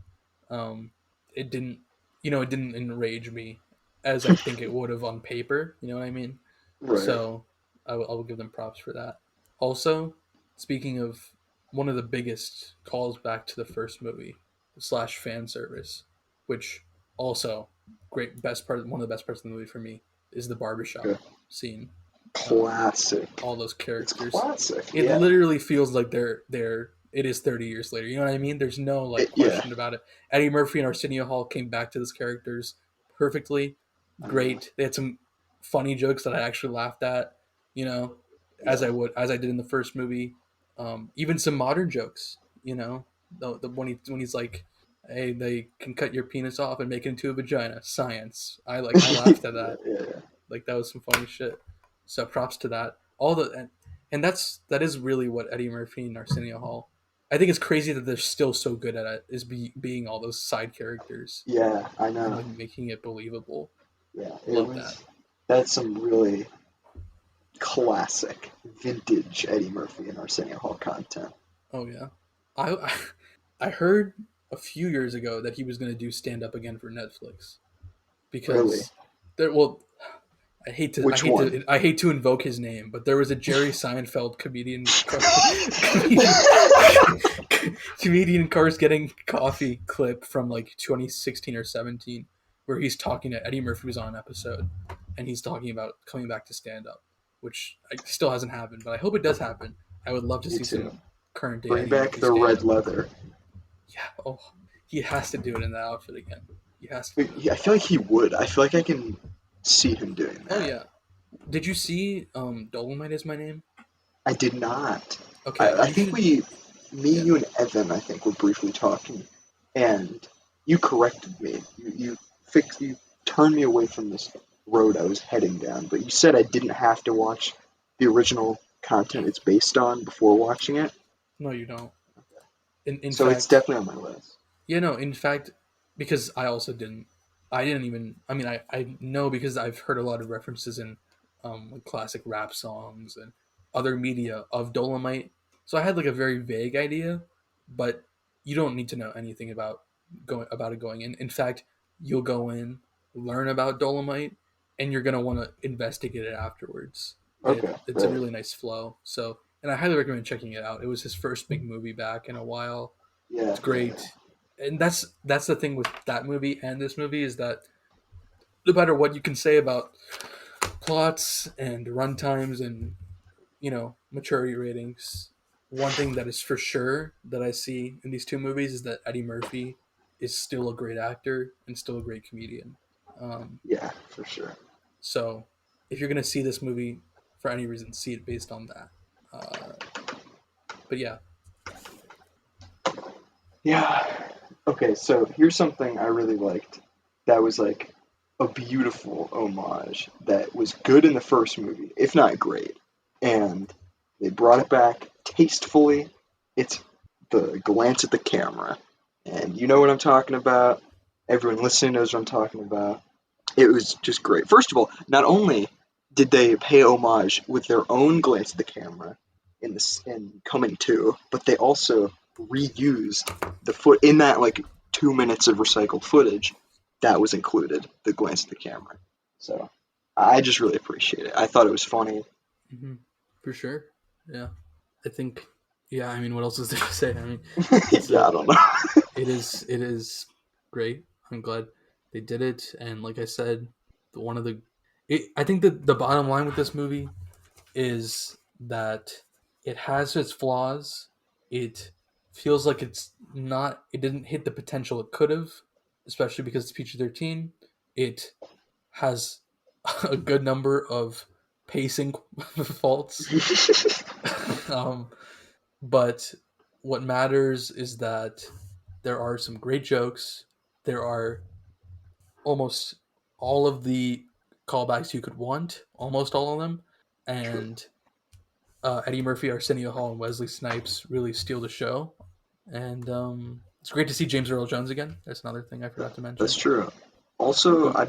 It didn't it didn't enrage me as I think it would have on paper. You know what I mean? Right. So I will give them props for that. Also, speaking of one of the biggest calls back to the first movie slash fan service, which also one of the best parts of the movie for me is the barbershop Okay. scene. Classic. All those It's characters. classic. It Yeah. literally feels like it is 30 years later. You know what I mean? There's no like Yeah. question about it. Eddie Murphy and Arsenio Hall came back to those characters perfectly. I know. Great. They had some funny jokes that I actually laughed at, you know, Yeah. as I did in the first movie. Even some modern jokes, the when he's like, "Hey, they can cut your penis off and make it into a vagina." Science. I laughed at Yeah. that. Yeah. Like that was some funny shit. So props to that. All the and that is really what Eddie Murphy and Arsenio Hall. I think it's crazy that they're still so good at it. Is being all those side characters Yeah. I and know. like making it believable. Yeah. It Love that. was. That's some really classic vintage Eddie Murphy and Arsenio Hall content. Oh yeah, I I heard a few years ago that he was going to do stand up again for Netflix Really? because there. Well, Which one? I hate to invoke his name, but there was a Jerry Seinfeld comedian cars getting coffee clip from like 2016 or 17 where he's talking to Eddie Murphy was on an episode and he's talking about coming back to stand up, which still hasn't happened, but I hope it does happen. I would love to Me see too. some current day Bring Eddie back Murphy the stand red up. leather. Yeah, oh, he has to do it in that outfit again. He has to. But yeah, I feel like he would. I feel like I can see him doing Oh that. yeah. Did you see Dolomite is my name? I did not. Okay, I you think should. me, Yeah. you, and Evan, I think, were briefly talking, and you corrected me. You turned me away from this road I was heading down, but you said I didn't have to watch the original content it's based on before watching it. No, you don't. In So it's fact, definitely on my list. yeah, no. In fact, because I also didn't. I didn't even. I mean, I know because I've heard a lot of references in like classic rap songs and other media of Dolomite. So I had like a very vague idea, but you don't need to know anything about it going in. In fact, you'll go in, learn about Dolomite, and you're gonna want to investigate it afterwards. And Okay, it's a right. really nice flow. So, and I highly recommend checking it out. It was his first big movie back in a while. Yeah, It's yeah, great, and that's the thing with that movie and this movie is that no matter what you can say about plots and runtimes and maturity ratings, one thing that is for sure that I see in these two movies is that Eddie Murphy is still a great actor and still a great comedian. Yeah, for sure. So if you're gonna see this movie for any reason, see it based on that. But yeah, Yeah. Okay, so here's something I really liked that was like a beautiful homage that was good in the first movie, if not great. And they brought it back tastefully. It's the glance at the camera. And you know what I'm talking about. Everyone listening knows what I'm talking about. It was just great. First of all, not only did they pay homage with their own glance at the camera in Coming To, but they also reused the foot in that like 2 minutes of recycled footage that was included, the glance at the camera. So I just really appreciate it. I thought it was funny. hmm for sure. Yeah, I think. Yeah, I mean, what else is there to say? I mean, it's Yeah, I don't know. it is great. I'm glad they did it, and like I said, one of the, I think that the bottom line with this movie is that it has its flaws. It feels like it didn't hit the potential it could have, especially because it's PG-13. It has a good number of pacing faults. um, but what matters is that there are some great jokes. There are almost all of the callbacks you could want, almost all of them. True. And Eddie Murphy, Arsenio Hall, and Wesley Snipes really steal the show. And it's great to see James Earl Jones again. That's another thing I forgot to That's mention. true. Also, Who, I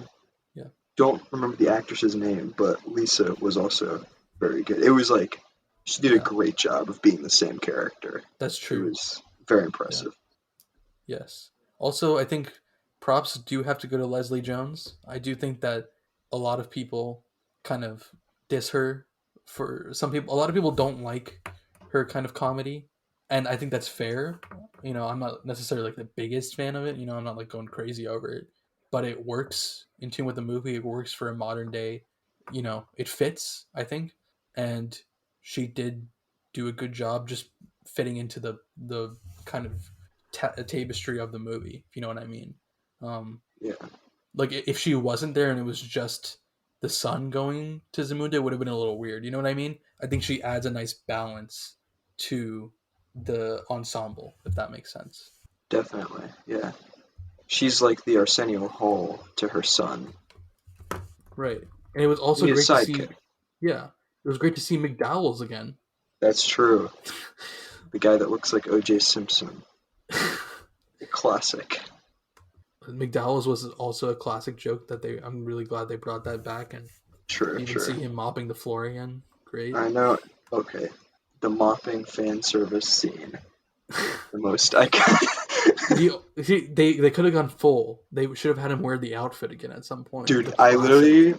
yeah, don't remember the actress's name, but Lisa was also very good. It was like she did a yeah, great job of being the same character. that's It true. was very Yeah, impressive. yes. Also, I think props do have to go to Leslie Jones. I do think that a lot of people kind of diss her for some people. A lot of people don't like her kind of comedy, and I think that's fair. I'm not necessarily like the biggest fan of it. I'm not like going crazy over it, but it works in tune with the movie. It works for a modern day. It fits, I think, and she did do a good job just fitting into the kind of tapestry of the movie, if you know what I mean. Um, Yeah, like if she wasn't there and it was just the sun going to Zamunda, it would have been a little weird. You know what I mean? I think she adds a nice balance to the ensemble, if that makes sense. definitely. Yeah. She's like the Arsenio Hall to her son. Right. And it was You also need a great to see. sidekick. Yeah, it was great to see McDowell's again. That's true. The guy that looks like O.J. Simpson. A classic. McDowell's was also a classic joke that I'm really glad they brought that back and True, even true. see him mopping the floor again. Great. I know. Okay. The mopping fan service scene. The most iconic. They could have gone full. They should have had him wear the outfit again at some point. The Dude, I classic. literally.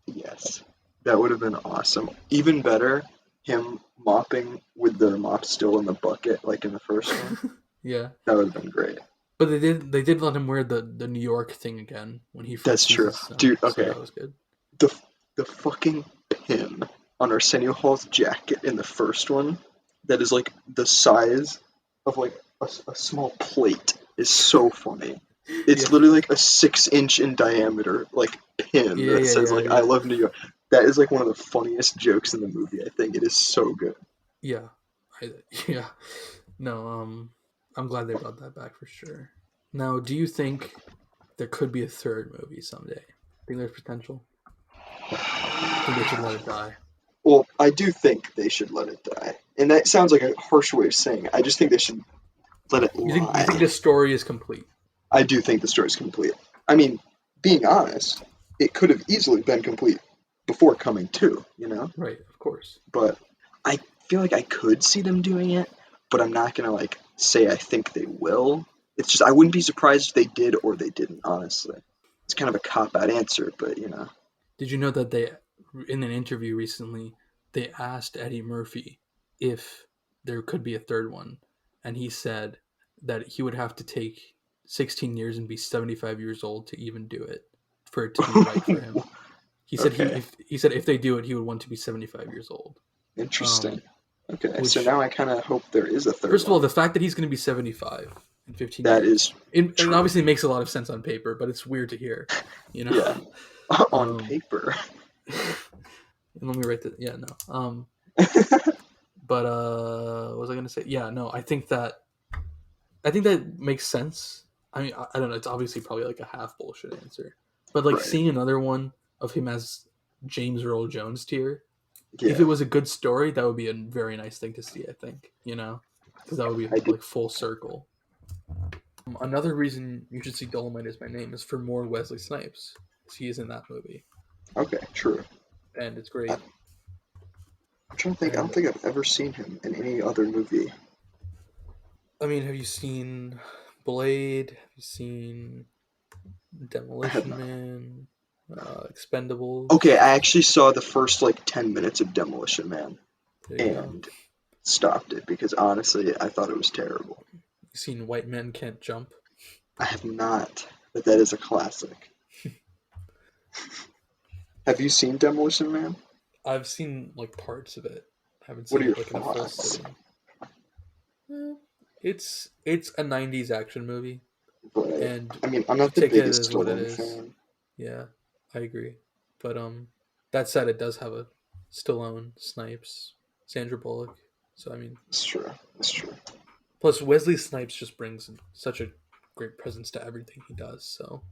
Yes. That would have been awesome. Even better, him mopping with the mop still in the bucket, like in the first one. Yeah, That would have been great. but they did let him wear the New York thing again when he That's first sees true. his son. Dude, So okay. that was good. The, the fucking pin on Arsenio Hall's jacket in the first one, that is like the size of like a small plate, is so funny. It's Yeah, literally like a 6 inch in diameter like pin yeah, that yeah, says yeah, like "I yeah, love New York." That is like one of the funniest jokes in the movie. I think it is so good. yeah. I, yeah. No, I'm glad they brought that back for sure. Now, do you think there could be a third movie someday? Think there's potential? Think they should let it die? Well, I do think they should let it die, and that sounds like a harsh way of saying it. I just think they should let it You think lie. this story is complete? I do think the story's complete. I mean, being honest, it could have easily been complete before Coming To, you know? Right, of course. But I feel like I could see them doing it, but I'm not gonna like say I think they will. It's just I wouldn't be surprised if they did or they didn't, honestly. It's kind of a cop out answer, but you know. Did you know that in an interview recently, they asked Eddie Murphy if there could be a third one, and he said that he would have to take 16 years and be 75 years old to even do it, for it to be right for him. He said Okay. he said if they do it, he would want to be 75 years old. Interesting. Okay, so Which, now I kind of hope there is a third first of all, one. the fact that he's going to be 75 in 15 That years, is it true. obviously makes a lot of sense on paper, but it's weird to hear, you know. Yeah. On Um, paper. let me write that. Yeah, no. But what was I going to say? Yeah, no. I think that makes sense. I mean, I don't know. It's obviously probably like a half bullshit answer, but like Right. seeing another one of him as James Earl Jones tier, if Yeah, it was a good story, that would be a very nice thing to see. I think, you know, because that would be I do. like full circle. Another reason you should see Dolomite Is My Name is for more Wesley Snipes. He is in that movie, Okay, true. and it's I, great. I'm trying to think. I don't And think I've ever seen him in any other movie. I mean, have you seen Blade? Have you seen I have Demolition not. Man? Expendables? Okay, I actually saw the first like 10 minutes of Demolition Man There you go. and stopped it because honestly, I thought it was terrible. You seen White Men Can't Jump? I have not, but that is a classic. Have you seen Demolition Man? I've seen like parts of it. I haven't What seen are it your like in a full thoughts? sitting. It's a '90s action movie, Right. and I mean, I'm you not the take it biggest as what it Stallone is. fan. Yeah, I agree. But that said, it does have a Stallone, Snipes, Sandra Bullock. So I mean, It's true. It's true. plus Wesley Snipes just brings such a great presence to everything he does. So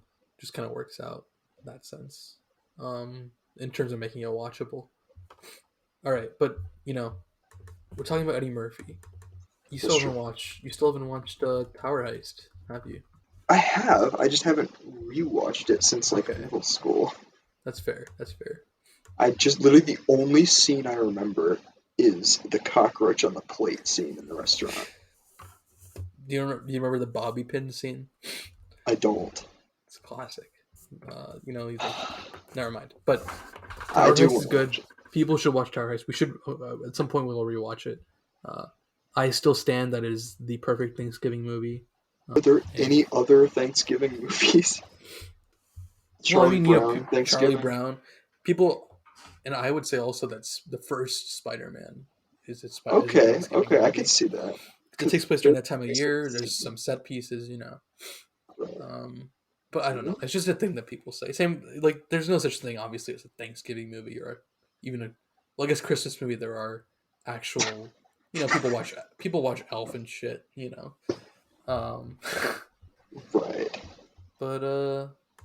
just kind of works out in that sense. In terms of making it watchable. All right, but you know, we're talking about Eddie Murphy. It's true. You still haven't watched Tower Heist, have you? I have. I just haven't rewatched it since like Okay, middle school. that's fair. That's fair. I just literally the only scene I remember is the cockroach on the plate scene in the restaurant. Do you remember the bobby pin scene? I don't. It's a classic. You know, he's like, never mind. But I Tower do Heist want is to good. watch it. People should watch Tower Heist. We should at some point we'll rewatch it. Uh, I still stand that it is the perfect Thanksgiving movie. Are there And any other Thanksgiving movies? well, I Charlie mean, you know, Brown Charlie Thanksgiving? Brown. People, and I would say also that's the first Spider-Man is a Okay, Thanksgiving okay, I can movie. see that. It takes place They're during that time of basically year. the There's same. some set pieces, you know. Right. But I don't know. It's just a thing that people say. Same like there's no such thing obviously as a Thanksgiving movie or even a well, I guess Christmas movie. There are actual, you know, people watch Elf and shit, you know. Um, Right. but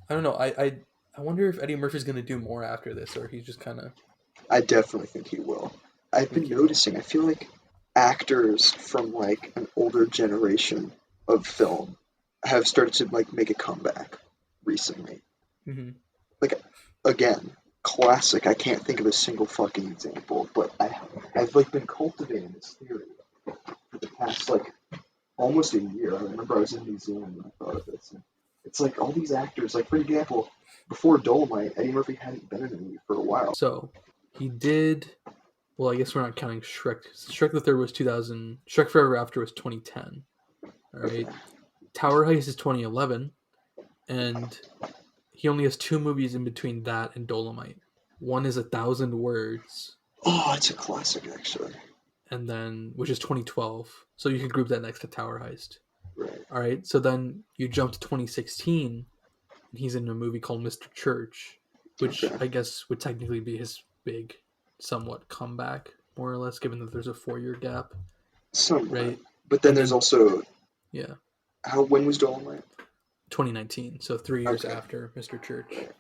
I don't know. I wonder if Eddie Murphy's gonna do more after this, or he's just kind of I definitely think he will. I've think been he will. noticing, I feel like actors from like an older generation of film have started to like make a comeback recently. Hmm. Like again, classic. I can't think of a single fucking example, but I've like been cultivating this theory for the past like almost a year. I remember I was in New Zealand when I thought of this. And it's like all these actors, like for example, before Dolomite, Eddie Murphy hadn't been in a movie for a while. So he did. Well, I guess we're not counting Shrek. Shrek the Third was 2000. Shrek Forever After was 2010. All Okay. right. Tower Heist is 2011, and he only has two movies in between that and Dolomite. One is 1,000 Words, Oh, it's a classic actually. and then which is 2012. So you could group that next to Tower Heist. Right. All right. So then you jump to 2016, and he's in a movie called Mr. Church, which Okay. I guess would technically be his big, somewhat comeback, more or less, given that there's a 4 year gap, Somewhat. right? But then And there's then also yeah, when was Dolomite? 2019. So 3 years Okay. after Mr. Church. Right.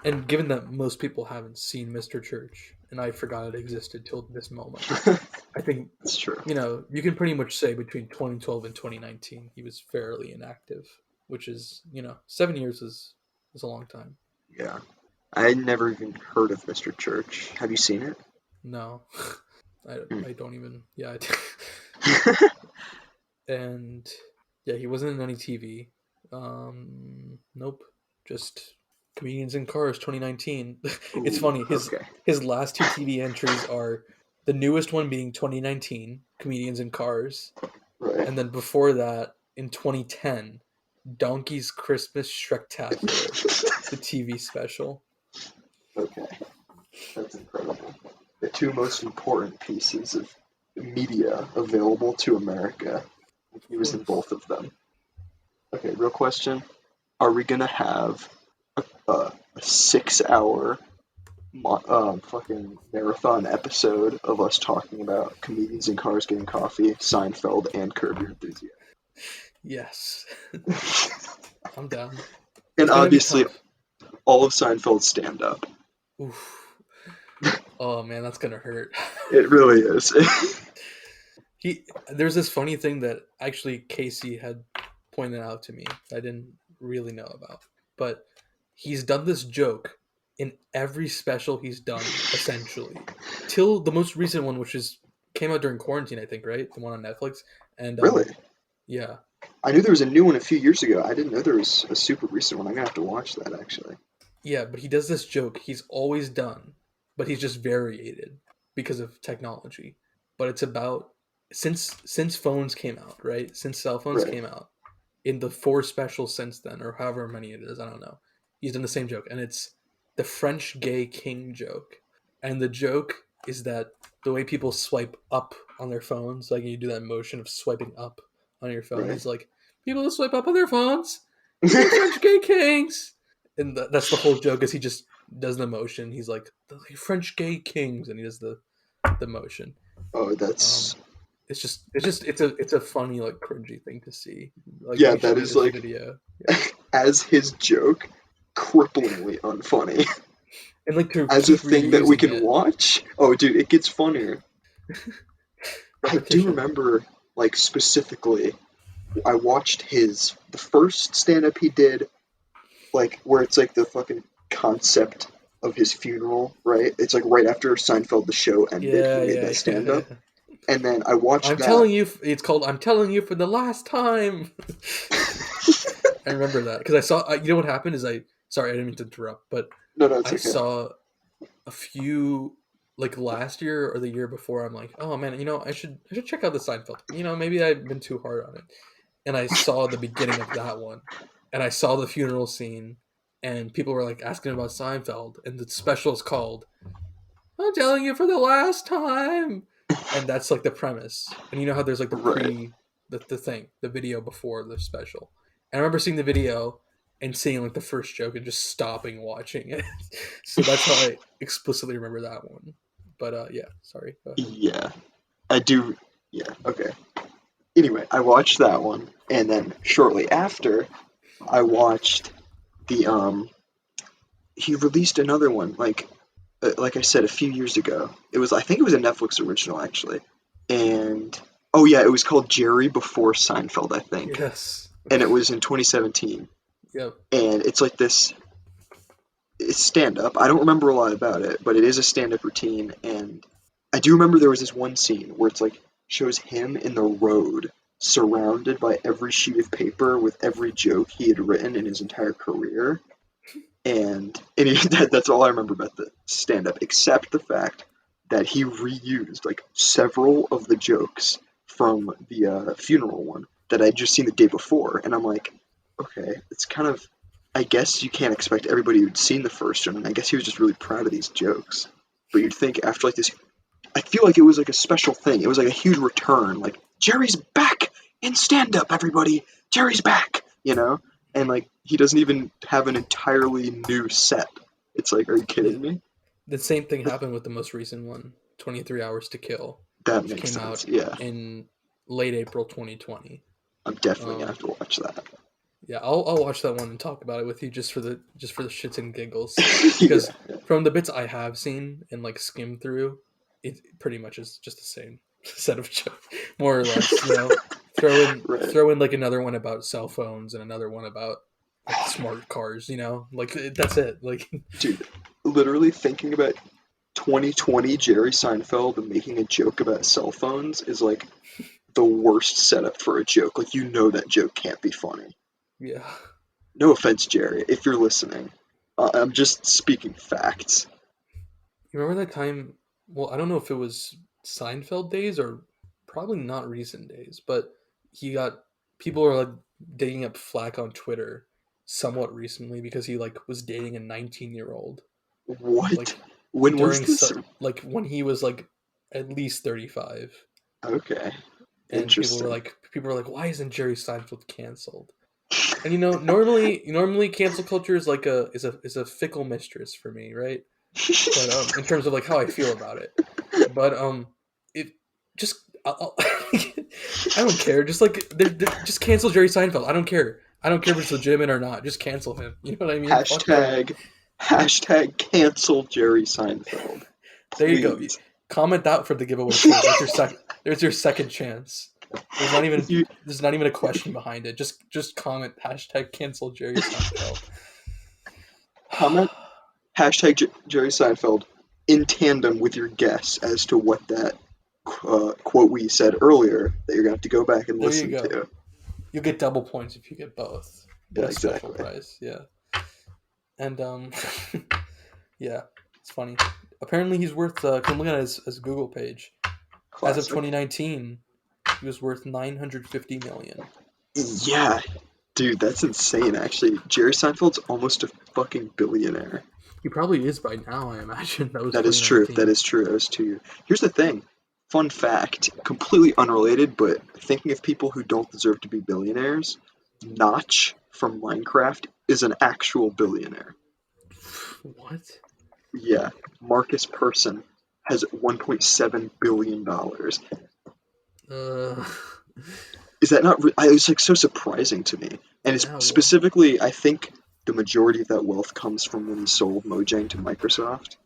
And given that most people haven't seen Mr. Church, and I forgot it existed till this moment, I think, That's true. you know, you can pretty much say between 2012 and 2019, he was fairly inactive, which is, you know, 7 years is a long time. Yeah. I had never even heard of Mr. Church. Have you seen it? No, I don't even, yeah. And yeah, he wasn't in any TV. Nope. Just Comedians in Cars 2019. It's Ooh, funny. okay. His last two TV entries are the newest one being 2019, Comedians in Cars, Right. and then before that in 2010, Donkey's Christmas Shrektacular, the TV special. Okay. That's incredible. The two most important pieces of media available to America. He was in both of them. Okay, real question. Are we gonna have a 6 hour fucking marathon episode of us talking about comedians in cars getting coffee, Seinfeld, and Curb Your Enthusiasm? Yes. I'm down. And It's gonna be obviously, tough. all of Seinfeld's stand-up. Oof. Oh man, that's gonna hurt. It really is. There's this funny thing that actually Casey had pointed out to me I didn't really know about. But he's done this joke in every special he's done, essentially. Till the most recent one, which came out during quarantine, I think, right? The one on Netflix. And Really? yeah. I knew there was a new one a few years ago. I didn't know there was a super recent one. I'm gonna have to watch that actually. Yeah, but he does this joke he's always done, but he's just variated because of technology. But it's about since phones came out, right? Since cell phones Right. came out, in the 4 specials since then, or however many it is, I don't know. He's done the same joke, and it's the French gay king joke. And the joke is that the way people swipe up on their phones, like you do that motion of swiping up on your phone, Right. he's like, people that swipe up on their phones, they're French gay kings. And that's the whole joke, is he just does the motion. He's like, the French gay kings, and he does the motion. Oh, that's It's a funny, like, cringy thing to see. Like, yeah, you should that see is this like video. Yeah. as his joke, cripplingly unfunny. And like to As a keep thing that we reusing can it. watch. Oh, dude, it gets funnier. I do Repetition. remember, like specifically, I watched the first stand-up he did, like where it's like the fucking concept of his funeral, right? It's like right after Seinfeld the show ended, he made that stand-up. Yeah. And then I watched I'm that. telling you, it's called "I'm telling you for the last time." I remember that because I saw. You know what happened is sorry, I didn't mean to interrupt, but No, it's I okay. saw a few, like, last year or the year before. I'm like, oh man, I should check out the Seinfeld. Maybe I've been too hard on it. And I saw the beginning of that one, and I saw the funeral scene, and people were like asking about Seinfeld, and the special is called "I'm telling you for the last time," and that's like the premise. And you know how there's like Right. the video before the special. And I remember seeing the video and seeing like the first joke and just stopping watching it. So that's how I explicitly remember that one. But yeah, sorry. Go ahead. Yeah, I do. Yeah, okay. Anyway, I watched that one, and then shortly after, I watched the. He released another one, like I said, a few years ago. I think it was a Netflix original actually, and oh yeah, it was called Jerry Before Seinfeld, I think, Yes. and it was in 2017, Yep. and it's like this. It's stand up. I don't remember a lot about it, but it is a stand up routine, and I do remember there was this one scene where it's like shows him in the road, surrounded by every sheet of paper with every joke he had written in his entire career, and that's all I remember about the stand up, except the fact that he reused like several of the jokes from the funeral one that I'd just seen the day before, and I'm like, okay, it's kind of. I guess you can't expect everybody who'd seen the first one, and I guess he was just really proud of these jokes. But you'd think after like this, I feel like it was like a special thing. It was like a huge return. Like Jerry's back in stand up, everybody. Jerry's back, and like he doesn't even have an entirely new set. It's like, are you kidding me? The same thing happened with the most recent one, 23 Hours to Kill, That which makes came sense. out Yeah, in late April 2020. I'm definitely gonna Um, have to watch that. yeah, I'll watch that one and talk about it with you just for the shits and giggles, Yeah, because from the bits I have seen and like skimmed through, it pretty much is just the same set of jokes, more or less. right. Throw in like another one about cell phones and another one about like smart cars. Like that's it. Like Dude, literally thinking about 2020 Jerry Seinfeld and making a joke about cell phones is like the worst setup for a joke. Like that joke can't be funny. yeah. No offense, Jerry, if you're listening. I'm just speaking facts. You remember that time? Well, I don't know if it was Seinfeld days or probably not recent days, but people are like digging up flack on Twitter somewhat recently because he like was dating a 19-year-old. What? Like When was during this? like when he was like at least 35, Okay, and interesting. people were like, why isn't Jerry Seinfeld canceled? And normally cancel culture is like a fickle mistress for me, right? But in terms of like how I feel about it, but it just I don't care. Just like just cancel Jerry Seinfeld. I don't care. I don't care if it's legitimate or not. Just cancel him. You know what I mean? Fuck him. Hashtag cancel Jerry Seinfeld. There you go. Please. Comment out for the giveaway too. There's your second chance. There's not even You there's not even a question behind it. Just comment hashtag cancel Jerry Seinfeld. comment hashtag Jerry Seinfeld in tandem with your guess as to what that quote we said earlier that you're gonna have to go back and There you listen go. to. You'll get double points if you get both. Get Yeah, a special exactly. prize. Yeah. And yeah, it's funny. Apparently he's worth come look at his Google page. As of Classic. 2019, he was worth 950 million. Yeah, dude, that's insane. Actually, Jerry Seinfeld's almost a fucking billionaire. He probably is by now, I imagine. That was That is true. 2019. That is true. That was 2 years. Here's the thing. Fun fact, completely unrelated, but thinking of people who don't deserve to be billionaires, Notch from Minecraft is an actual billionaire. What? Yeah, Marcus Persson has $1.7 billion. Uh, Is that not? It's like so surprising to me. And it's yeah, well, specifically, I think the majority of that wealth comes from when he sold Mojang to Microsoft.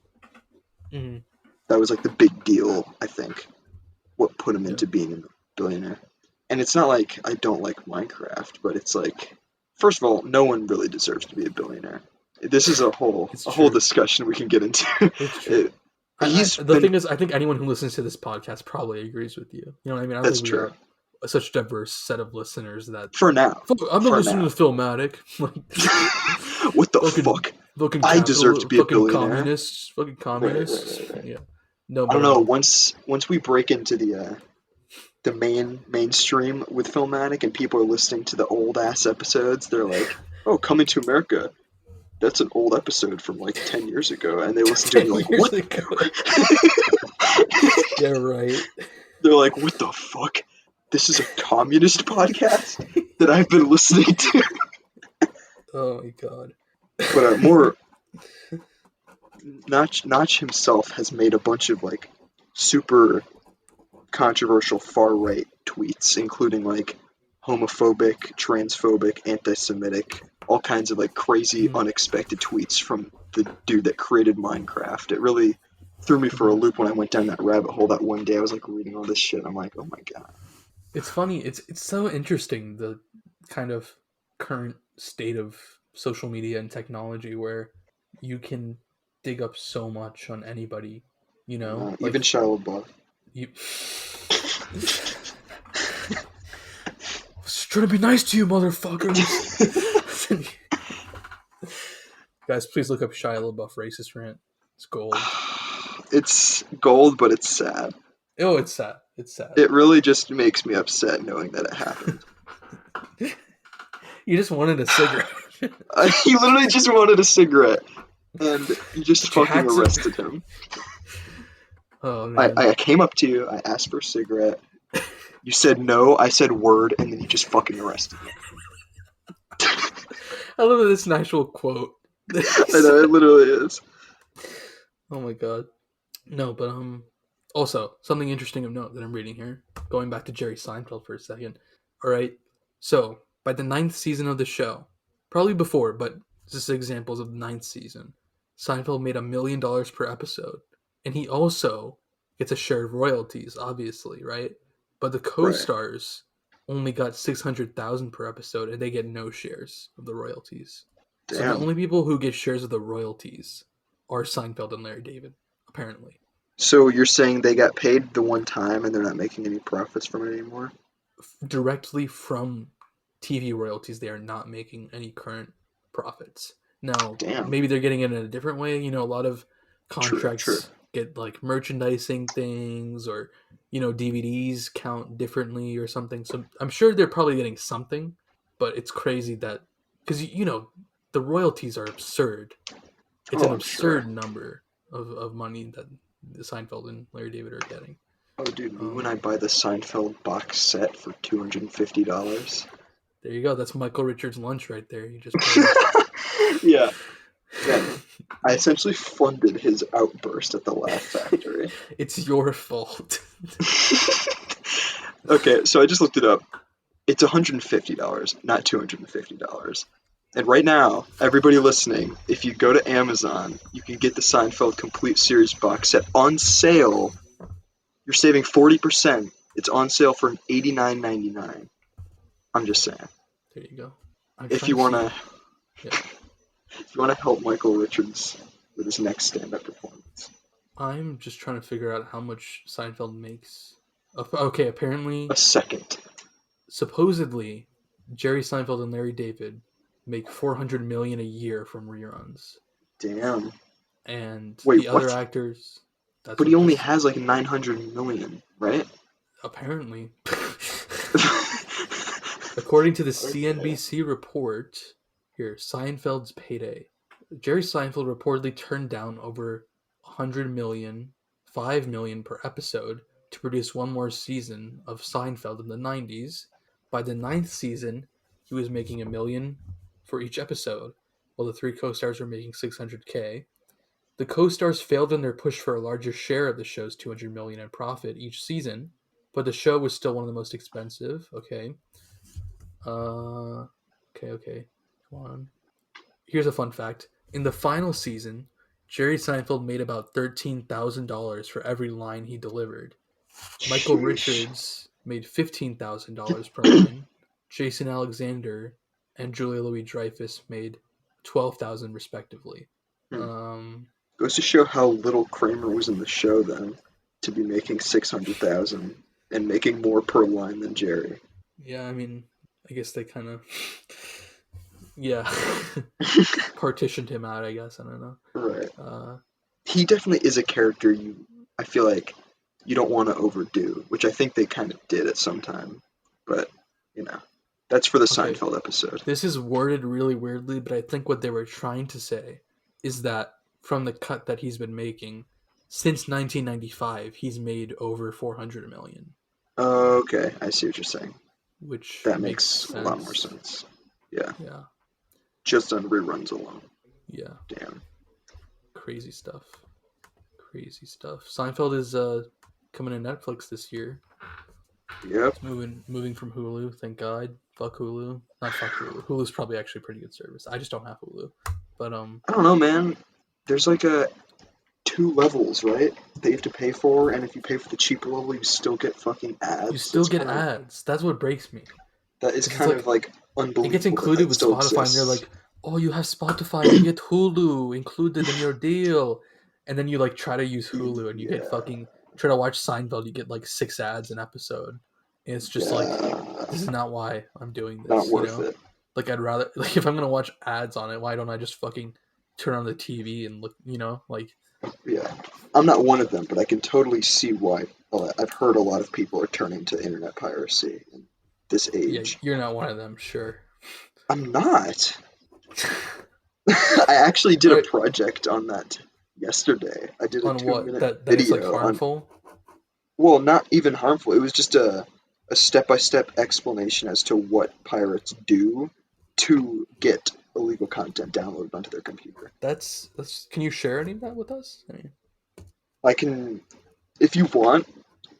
mhm, That was like the big deal, I think. What put him yeah. into being a billionaire. And it's not like I don't like Minecraft, but it's like, first of all, no one really deserves to be a billionaire. This is a whole It's whole true. discussion we can get into. It's true. He's The been. thing is, I think anyone who listens to this podcast probably agrees with you. You know what I mean? I don't That's think we true. are such a diverse set of listeners that For now. I'm not For listening now. to Filmatic. Like, What the fucking fuck? fucking I deserve to capital, be a fucking billionaire. communists, fucking Right. communists. Yeah. No, I don't but know. Once we break into the mainstream with Filmatic and people are listening to the old ass episodes, they're like, "Oh, Coming to America. That's an old episode from like 10 years ago," and they listen to it 10 and they're like, years "What?" ago. Yeah, right. They're like, "What the fuck? This is a communist podcast that I've been listening to." Oh my god. But more, Notch himself has made a bunch of like super controversial far right tweets, including like homophobic, transphobic, anti-Semitic, all kinds of like crazy, Mhm, unexpected tweets from the dude that created Minecraft. It really threw me for a mhm. loop when I went down that rabbit hole that one day. I was like reading all this shit. I'm like, oh my god. It's funny. It's so interesting the kind of current state of social media and technology where you can dig up so much on anybody. You know, Even like Shia LaBeouf. you. Just trying to be nice to you, motherfuckers. Guys, please look up Shia LaBeouf racist rant. It's gold. It's gold, but it's sad. Oh, it's sad. It's sad. It really just makes me upset knowing that it happened. You just wanted a cigarette. He literally just wanted a cigarette, and you just But you fucking had to. arrested him. Oh man. I came up to you, I asked for a cigarette, you said no, I said word, and then you just fucking arrested me. I love that it's an actual quote. I know, it literally is. Oh my god. No, but also something interesting of note that I'm reading here. Going back to Jerry Seinfeld for a second. Alright. So by the 9th season of the show, probably before, but just examples of the 9th season, Seinfeld made $1 million per episode. And he also gets a share of royalties, obviously, right? But the Right. co-stars only got 600,000 per episode, and they get no shares of the royalties. So the Damn. only people who get shares of the royalties are Seinfeld and Larry David, apparently. So you're saying they got paid the one time and they're not making any profits from it anymore? Directly from TV royalties, they are not making any current profits. Now, Damn. maybe they're getting it in a different way. You know, a lot of contracts True. get like merchandising things, or DVDs count differently or something. So I'm sure they're probably getting something, but it's crazy that because the royalties are absurd. It's Oh, an I'm sure. absurd number. of money that Seinfeld and Larry David are getting. Oh, dude, when I buy the Seinfeld box set for $250. There you go. That's Michael Richards' lunch right there. You just paid. Yeah. I essentially funded his outburst at the Laugh Factory. It's your fault. Okay, so I just looked it up. It's $150, not $250. And right now, everybody listening, if you go to Amazon, you can get the Seinfeld Complete Series box set on sale. You're saving 40%. It's on sale for $89.99. I'm just saying. There you go. If you wanna help Michael Richards with his next stand-up performance. I'm just trying to figure out how much Seinfeld makes. Okay, apparently, A second. supposedly, Jerry Seinfeld and Larry David make $400 million a year from reruns, Damn. and Wait, the other what? actors. But he only has like 900 million, right? Apparently. According to the CNBC report, here, Seinfeld's Payday. Jerry Seinfeld reportedly turned down over $100 million, $5 million per episode to produce one more season of Seinfeld in the 90s. By the 9th season, he was making $1 million for each episode, while the 3 co-stars were making $600K. The co-stars failed in their push for a larger share of the show's $200 million in profit each season, but the show was still one of the most expensive. Okay. Okay. Come on. Here's a fun fact. In the final season, Jerry Seinfeld made about $13,000 for every line he delivered. Michael Richards made $15,000 per line. Jason Alexander and Julia Louis-Dreyfus made $12,000 respectively. Goes to show how little Kramer was in the show then, to be making $600,000 and making more per line than Jerry. Yeah, I mean, I guess they kind of, partitioned him out. I guess I don't know. Right. He definitely is a character I feel like you don't want to overdo, which I think they kind of did at some time. But that's for the Seinfeld episode. This is worded really weirdly, but I think what they were trying to say is that from the cut that he's been making since 1995, he's made over $400 million. Okay, I see what you're saying. Which that makes a lot more sense. Yeah. Yeah. Just on reruns alone. Yeah. Damn. Crazy stuff. Seinfeld is coming to Netflix this year. Yep. It's moving from Hulu. Thank God. Fuck Hulu. Not fuck Hulu. Hulu's probably actually a pretty good service. I just don't have Hulu. But I don't know, man. There's like 2 levels, right? That you have to pay for, and if you pay for the cheaper level, you still get fucking ads. You still get ads. That's what breaks me. That is kind of like unbelievable. It gets included with Spotify, and they're like, "Oh, you have Spotify, you get Hulu included in your deal," and then you like try to use Hulu, and you get fucking try to watch Seinfeld, you get like 6 ads an episode, and it's just like, this is not why I'm doing this. Not worth it. Like I'd rather if I'm gonna watch ads on it, why don't I just fucking turn on the TV and look, like. Yeah, I'm not one of them, but I can totally see why. I've heard a lot of people are turning to internet piracy in this age. Yeah, you're not one of them, sure. I'm not. I actually did a project on that yesterday. I did a 2-minute video. Is like harmful? Well, not even harmful. It was just a step-by-step explanation as to what pirates do to get illegal content downloaded onto their computer. That's. Can you share any of that with us? I can, if you want.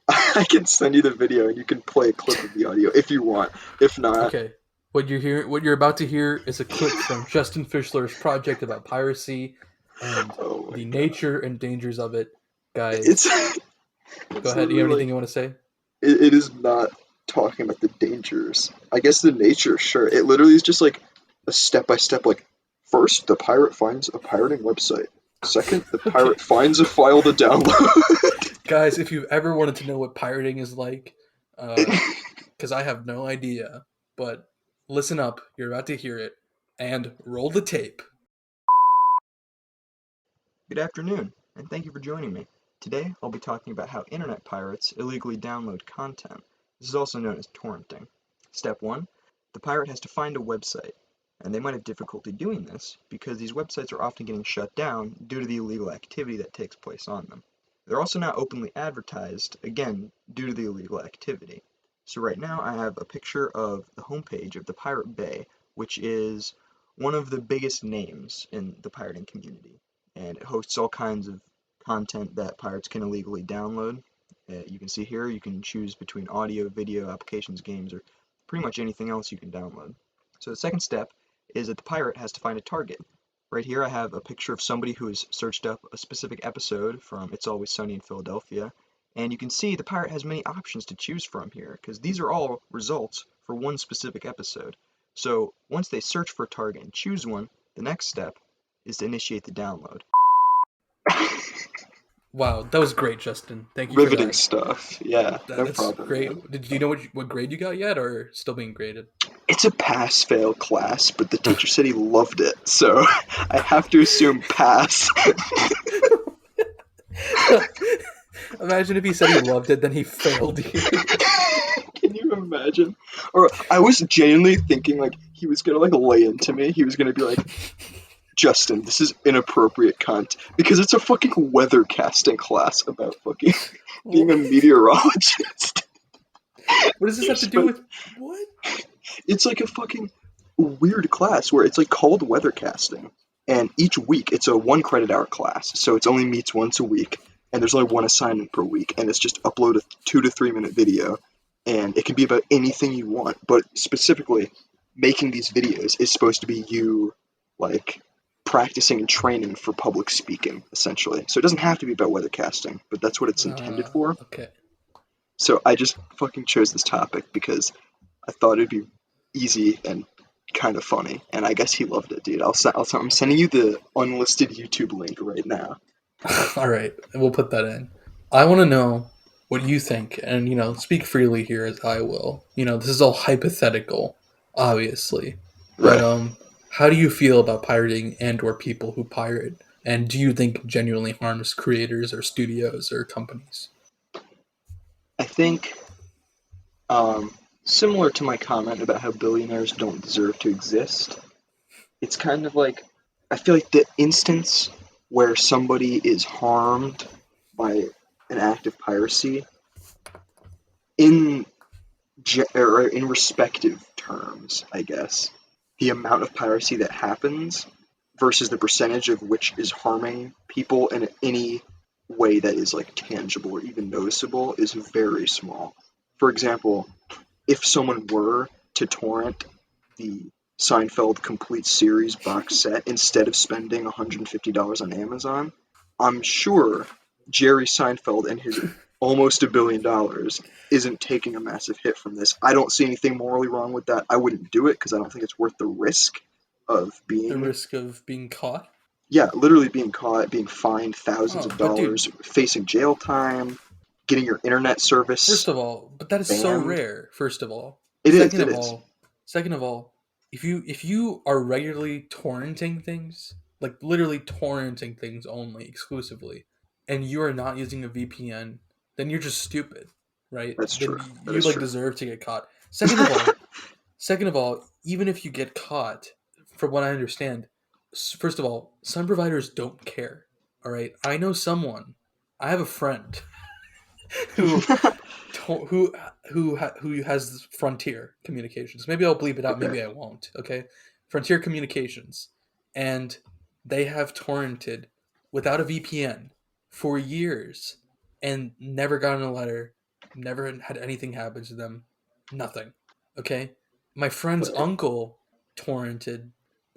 I can send you the video and you can play a clip of the audio if you want. If not, okay. What you're about to hear is a clip from Justin Fischler's project about piracy and the nature and dangers of it, guys. Go ahead. Do you have anything you want to say? It is not talking about the dangers. I guess the nature, sure. It literally is just like a step-by-step, like, first, the pirate finds a pirating website. Second, the pirate finds a file to download. Guys, if you've ever wanted to know what pirating is like, because I have no idea, but listen up, you're about to hear it, and roll the tape. Good afternoon, and thank you for joining me. Today, I'll be talking about how internet pirates illegally download content. This is also known as torrenting. Step 1. The pirate has to find a website. And they might have difficulty doing this because these websites are often getting shut down due to the illegal activity that takes place on them. They're also not openly advertised, again, due to the illegal activity. So right now I have a picture of the homepage of the Pirate Bay, which is one of the biggest names in the pirating community. And it hosts all kinds of content that pirates can illegally download. You can see here, you can choose between audio, video, applications, games, or pretty much anything else you can download. So the second step is that the pirate has to find a target. Right here I have a picture of somebody who has searched up a specific episode from It's Always Sunny in Philadelphia, and you can see the pirate has many options to choose from here, because these are all results for one specific episode. So once they search for a target and choose one, the next step is to initiate the download. Wow, that was great, Justin. Thank you Riveting for that. stuff. Yeah, no That's problem. great. Man. Do you know what grade you got yet, or still being graded? It's a pass-fail class, but the teacher said he loved it, so I have to assume pass. Imagine if he said he loved it, then he failed you. Can you imagine? Or I was genuinely thinking like he was gonna like lay into me. He was gonna be like, Justin, this is inappropriate cunt. Because it's a fucking weather casting class about fucking being a meteorologist. What does this have to do with what? It's like a fucking weird class where it's like called weather casting. And each week it's a 1 credit hour class. So it's only meets once a week. And there's only one assignment per week. And it's just upload a 2 to 3 minute video. And it can be about anything you want. But specifically, making these videos is supposed to be you, like, practicing and training for public speaking, essentially. So it doesn't have to be about weather casting, but that's what it's intended for. Okay. So I just fucking chose this topic because I thought it'd be easy and kind of funny, and I guess he loved it, dude. I'm sending you the unlisted YouTube link right now. All right, we'll put that in. I want to know what you think, and speak freely here as I will. This is all hypothetical, obviously, but Right. how do you feel about pirating and/or people who pirate? And do you think it genuinely harms creators or studios or companies? I think, similar to my comment about how billionaires don't deserve to exist, it's kind of like, I feel like the instance where somebody is harmed by an act of piracy in or in respective terms, I guess, the amount of piracy that happens versus the percentage of which is harming people in any way that is like tangible or even noticeable is very small. For example, if someone were to torrent the Seinfeld complete series box set instead of spending $150 on Amazon, I'm sure Jerry Seinfeld and his almost $1 billion isn't taking a massive hit from this. I don't see anything morally wrong with that. I wouldn't do it because I don't think it's worth the risk of being. The risk of being caught? Yeah, literally being caught, being fined thousands of But dude, dollars, facing jail time, getting your internet service first of all, but that is so banned. rare. First of all, It is. second of all, if you are regularly torrenting things, like literally torrenting things only exclusively, and you are not using a VPN, then you're just stupid, right? That's Then true. That you is like true. deserve to get caught. Second of all, even if you get caught, from what I understand, first of all, some providers don't care. All right, I know someone. I have a friend who who has Frontier Communications. Maybe I'll bleep it out. Okay. Maybe I won't. Okay, Frontier Communications, and they have torrented without a VPN for years and never gotten a letter, never had anything happen to them, nothing. Okay, my friend's Right. uncle torrented,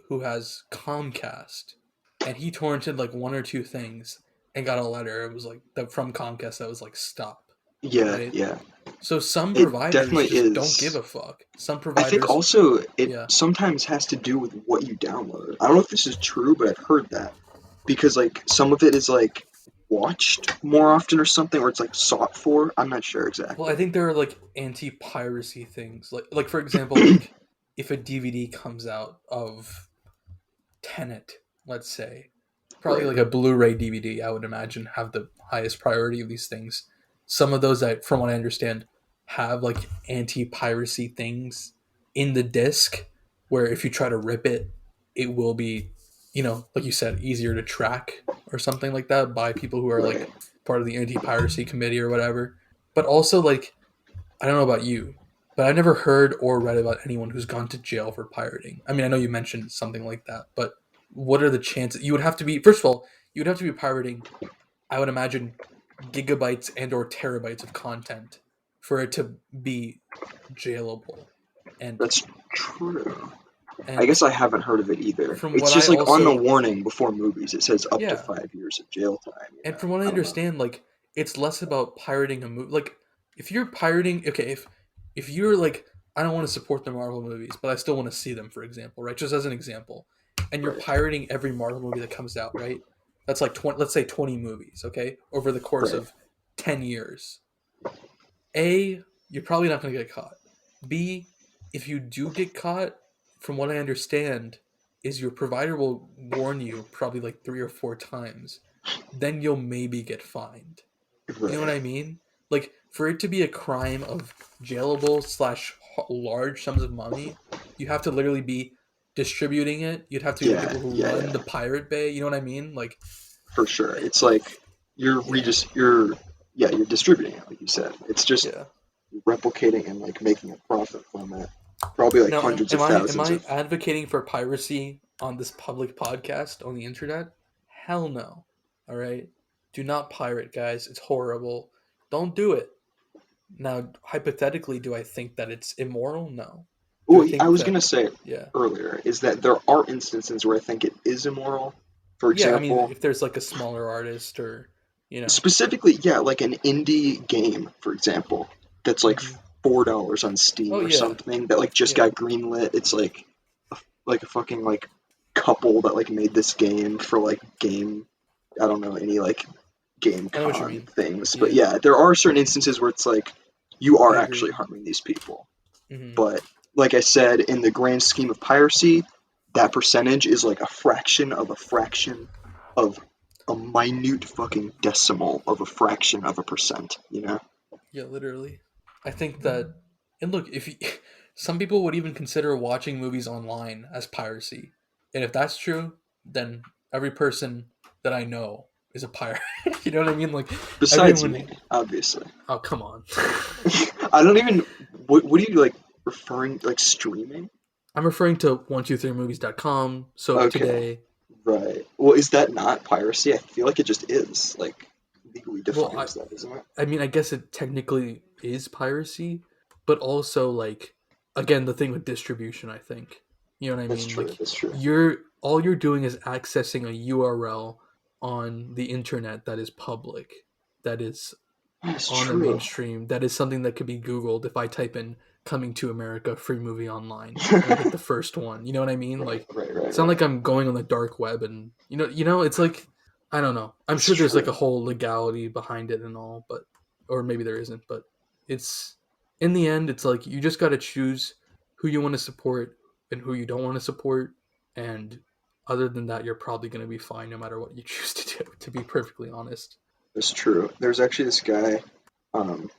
who has Comcast, and he torrented like 1 or 2 things and got a letter. It was like from Comcast that was like stop. Yeah, Right? yeah. So some It providers definitely just don't is. give a fuck. Some I think providers, also it yeah. sometimes has to do with what you download. I don't know if this is true, but I've heard that. Because like some of it is like watched more often or something, or it's like sought for. I'm not sure Well, I exactly. think there are like anti-piracy things. Like for example, like if a DVD comes out of Tenet, let's say, probably Right. like a Blu-ray DVD, I would imagine have the highest priority of these things. Some of those that, from what I understand, have like anti-piracy things in the disc where if you try to rip it, it will be, like you said, easier to track or something like that by people who are Right. like part of the anti-piracy committee or whatever. But also, like, I don't know about you, but I've never heard or read about anyone who's gone to jail for pirating. I mean, I know you mentioned something like that, but what are the chances? You would have to be, first of all, you would have to be pirating, I would imagine, gigabytes and or terabytes of content for it to be jailable. And That's true. I and guess I haven't heard of it either. from It's what just I like on the also warning before movies, it says up to yeah, 5 years of jail time. and from what I I don't know. understand, like it's less about pirating a movie. Like if you're pirating, okay, if you're like, I don't want to support the Marvel movies, but I still want to see them, for example, right? Just as an example, and you're Right. pirating every Marvel movie that comes out, right? That's like 20, let's say 20 movies, okay, over the course Right. of 10 years. A, you're probably not going to get caught. B, if you do get caught, from what I understand, is your provider will warn you probably like 3 or 4 times. Then you'll maybe get fined. You know what Right. I mean? Like for it to be a crime of jailable slash large sums of money, you have to literally be distributing it. You'd have to be the Yeah. people who Yeah. run Yeah. the pirate bay. You know what I mean? Like, For sure. It's like you're yeah, you're distributing it, like you said. It's just yeah. replicating and like making a profit from it. Probably like Now, hundreds of am thousands I of. advocating for piracy on this public podcast on the internet? Hell no. All right, do not pirate, guys. It's horrible. Don't do it. Now, hypothetically, do I think that it's immoral? No. Do I Well, I think was that? gonna say Yeah, earlier is that there are instances where I think it is immoral. For yeah. I mean, example, if there's like a smaller artist, or specifically, yeah, like an indie game, for example, that's like hmm $4 on Steam oh or yeah, something that like just yeah. got greenlit. It's like a fucking like couple that like made this game for like game. I don't know any like game I know what you con mean. things, but Yeah, yeah, there are certain instances where it's like you I are agree. actually harming these people. hmm But like I said, in the grand scheme of piracy, that percentage is like a fraction of a fraction of a minute fucking decimal of a fraction of a percent, you know? Yeah, literally. I think that, and look, if you, some people would even consider watching movies online as piracy, and if that's true, then every person that I know is a pirate. You know what I mean? Like Besides me, everyone. obviously. Oh, come on. I don't even. What are you like referring like streaming? I'm referring to 123movies.com, Soap Okay, Today. right. Well, is that not piracy? I feel like it just is like legally Well, defined as that, isn't it? I mean, I guess it technically is piracy, but also like again the thing with distribution, I think. You know what I That's mean? true. Like That's true. you're all you're doing is accessing a URL on the internet that is public, that is That's on the true. mainstream, that is something that could be Googled if I type in "Coming to America free movie online" and I hit the first one. You know what I mean? Right. Like Right. Right. it's not like Right. I'm going on the dark web and it's like I don't know. I'm It's sure there's like a true. whole legality behind it and all, but or maybe there isn't, but it's in the end it's like you just got to choose who you want to support and who you don't want to support, and other than that you're probably going to be fine no matter what you choose to do, to be perfectly honest. It's true. There's actually this guy. Um,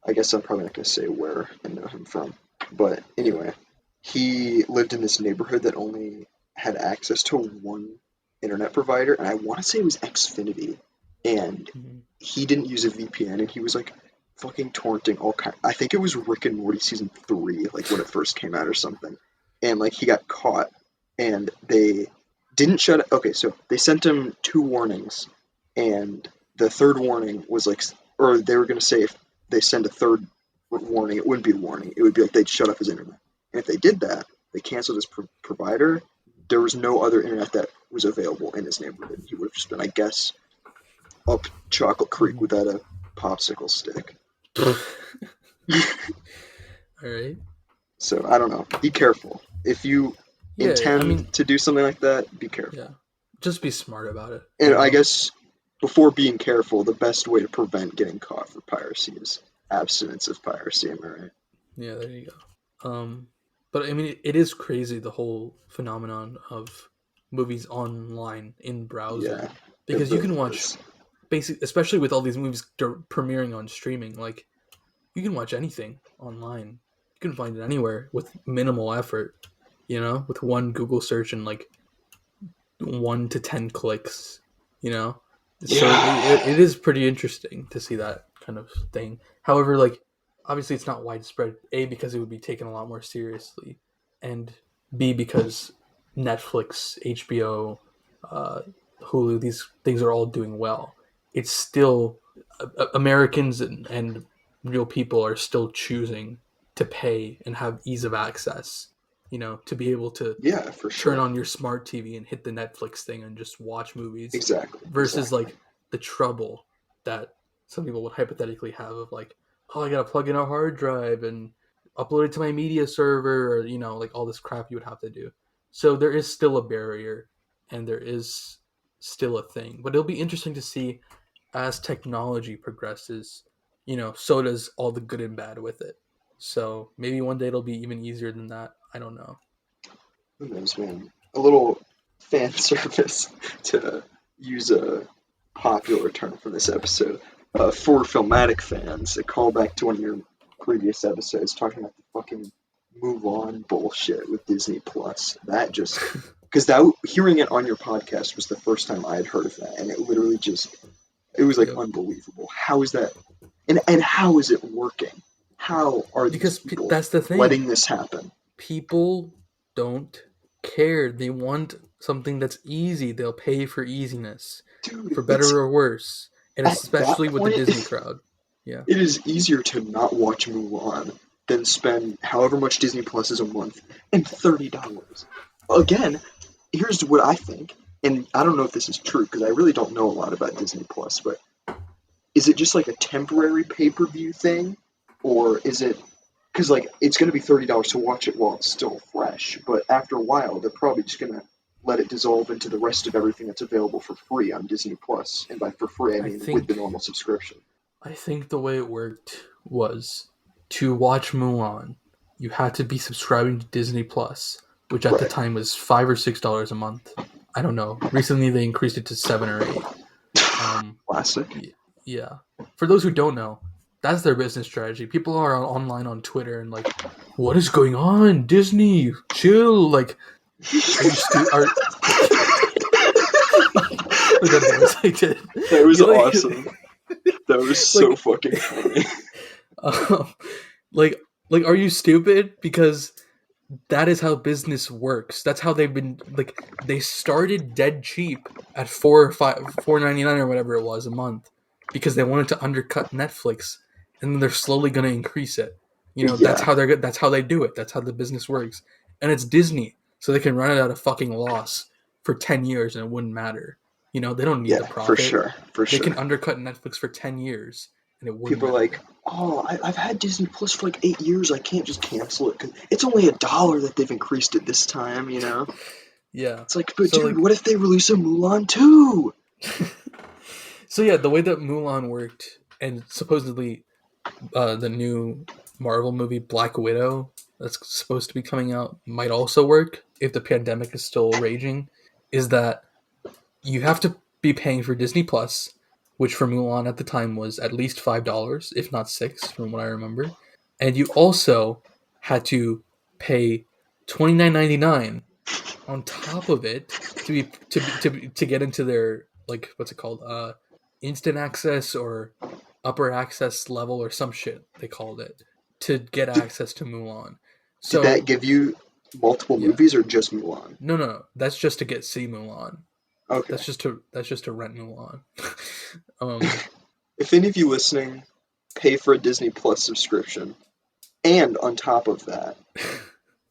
I guess I'm probably not gonna say where I know him from, but Yeah. anyway, he lived in this neighborhood that only had access to one internet provider, and I want to say it was Xfinity, and Mhm. he didn't use a VPN, and he was like fucking torrenting all kind. I think it was Rick and Morty season 3, like when it first came out or something, and like he got caught, and they didn't shut it. Okay, so they sent him 2 warnings, and the third warning was like, or they were gonna say if they send a third warning, it wouldn't be a warning. It would be like they'd shut off his internet. And if they did that, they canceled his provider. There was no other internet that was available in his neighborhood. He would have just been, I guess, up Chocolate Creek Mhm. without a popsicle stick. All right. So I don't know. Be careful. If you Yeah, I mean, intend to do something like that, be careful. yeah. Just be smart about it, And I guess before being careful, the best way to prevent getting caught for piracy is abstinence of piracy. Am I right? Yeah, there you go. But I mean, it is crazy the whole phenomenon of movies online in Yeah, browser, it because you really can watch is. basic, especially with all these movies premiering on streaming. Like you can watch anything online. You can find it anywhere with minimal effort. with one Google search and like 1 to 10 clicks, you know? So it is pretty interesting to see that kind of thing. However, like, obviously it's not widespread, A, because it would be taken a lot more seriously, and B, because Netflix, HBO, uh, Hulu, these things are all doing well. It's still, Americans and real people are still choosing to pay and have ease of access, to be able to Yeah, for turn sure. on your smart TV and hit the Netflix thing and just watch movies Exactly. versus Exactly. like the trouble that some people would hypothetically have of like, oh, I gotta plug in a hard drive and upload it to my media server, or like all this crap you would have to do. So there is still a barrier, and there is still a thing. But it'll be interesting to see as technology progresses. So does all the good and bad with it. So maybe one day it'll be even easier than that. I don't know. Who knows, man? A little fan service to use a popular term from this episode. For Filmatic fans, a callback to one of your previous episodes talking about the fucking move on bullshit with Disney Plus. That just because that hearing it on your podcast was the first time I had heard of that, and it literally just it was like Yep. unbelievable. How is that? And how is it working? How are these Because people that's the thing. letting this happen? People don't care. They want something that's easy. They'll pay for easiness, Dude, for it's better or worse, and at that especially with the point, Disney crowd. Yeah. it is easier to not watch Mulan than spend however much Disney Plus is a month and $30. Again, here's what I think, and I don't know if this is true because I really don't know a lot about Disney Plus, but is it just like a temporary pay-per-view thing, or is it because like it's going to be $30 to watch it while it's still fresh, but after a while they're probably just going to let it dissolve into the rest of everything that's available for free on Disney Plus, and by for free I I mean with the think normal subscription. I think the way it worked was to watch Mulan, you had to be subscribing to Disney Plus, which at the Right. time was $5 or $6 a month. I don't know. Recently they increased it to 7 or 8. Um, Classic. yeah. For those who don't know, that's their business strategy. People are online on Twitter and like, what is going on? Disney, chill. Like, are you Are like that voice I did? That was You like, awesome. That was so like, fucking funny. um, like, like, are you stupid? Because that is how business works. That's how they've been. Like, they started dead cheap at 4.99 or whatever it was a month because they wanted to undercut Netflix, and then they're slowly going to increase it. That's Yeah, how that's how they do it. That's how the business works, and it's Disney, so they can run it at a fucking loss for 10 years and it wouldn't matter. They don't need the yeah, for profit. sure, for They can sure. undercut Netflix for 10 years and it wouldn't People are like, matter. "Oh, I've had Disney Plus for like 8 years. I can't just cancel it because it's only $1 that they've increased it this time." You know, Yeah. it's like, but So dude, like what if they release a Mulan too? so yeah, the way that Mulan worked, and supposedly the new Marvel movie Black Widow that's supposed to be coming out might also work if the pandemic is still raging, is that you have to be paying for Disney Plus, which for Mulan at the time was at least $5, if not 6, from what I remember, and you also had to pay $29.99 on top of it to get into their, like, what's it called, instant access or upper access level or some shit they called it, to get Did, access to Mulan. did that So give you multiple yeah, movies or just Mulan? no, that's just to get see Mulan. Okay. That's just to rent Mulan. um If any of you listening pay for a Disney Plus subscription, and on top of that,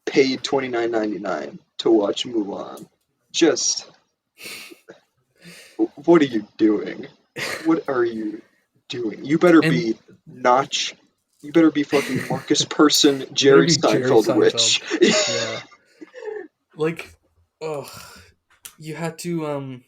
paid $29.99 to watch Mulan, just what are you doing? What are you doing? You better and be Notch. You better be fucking Marcus Person, you better Jerry be Jerry Seinfeld Seinfeld. rich. Yeah, like, oh, you had to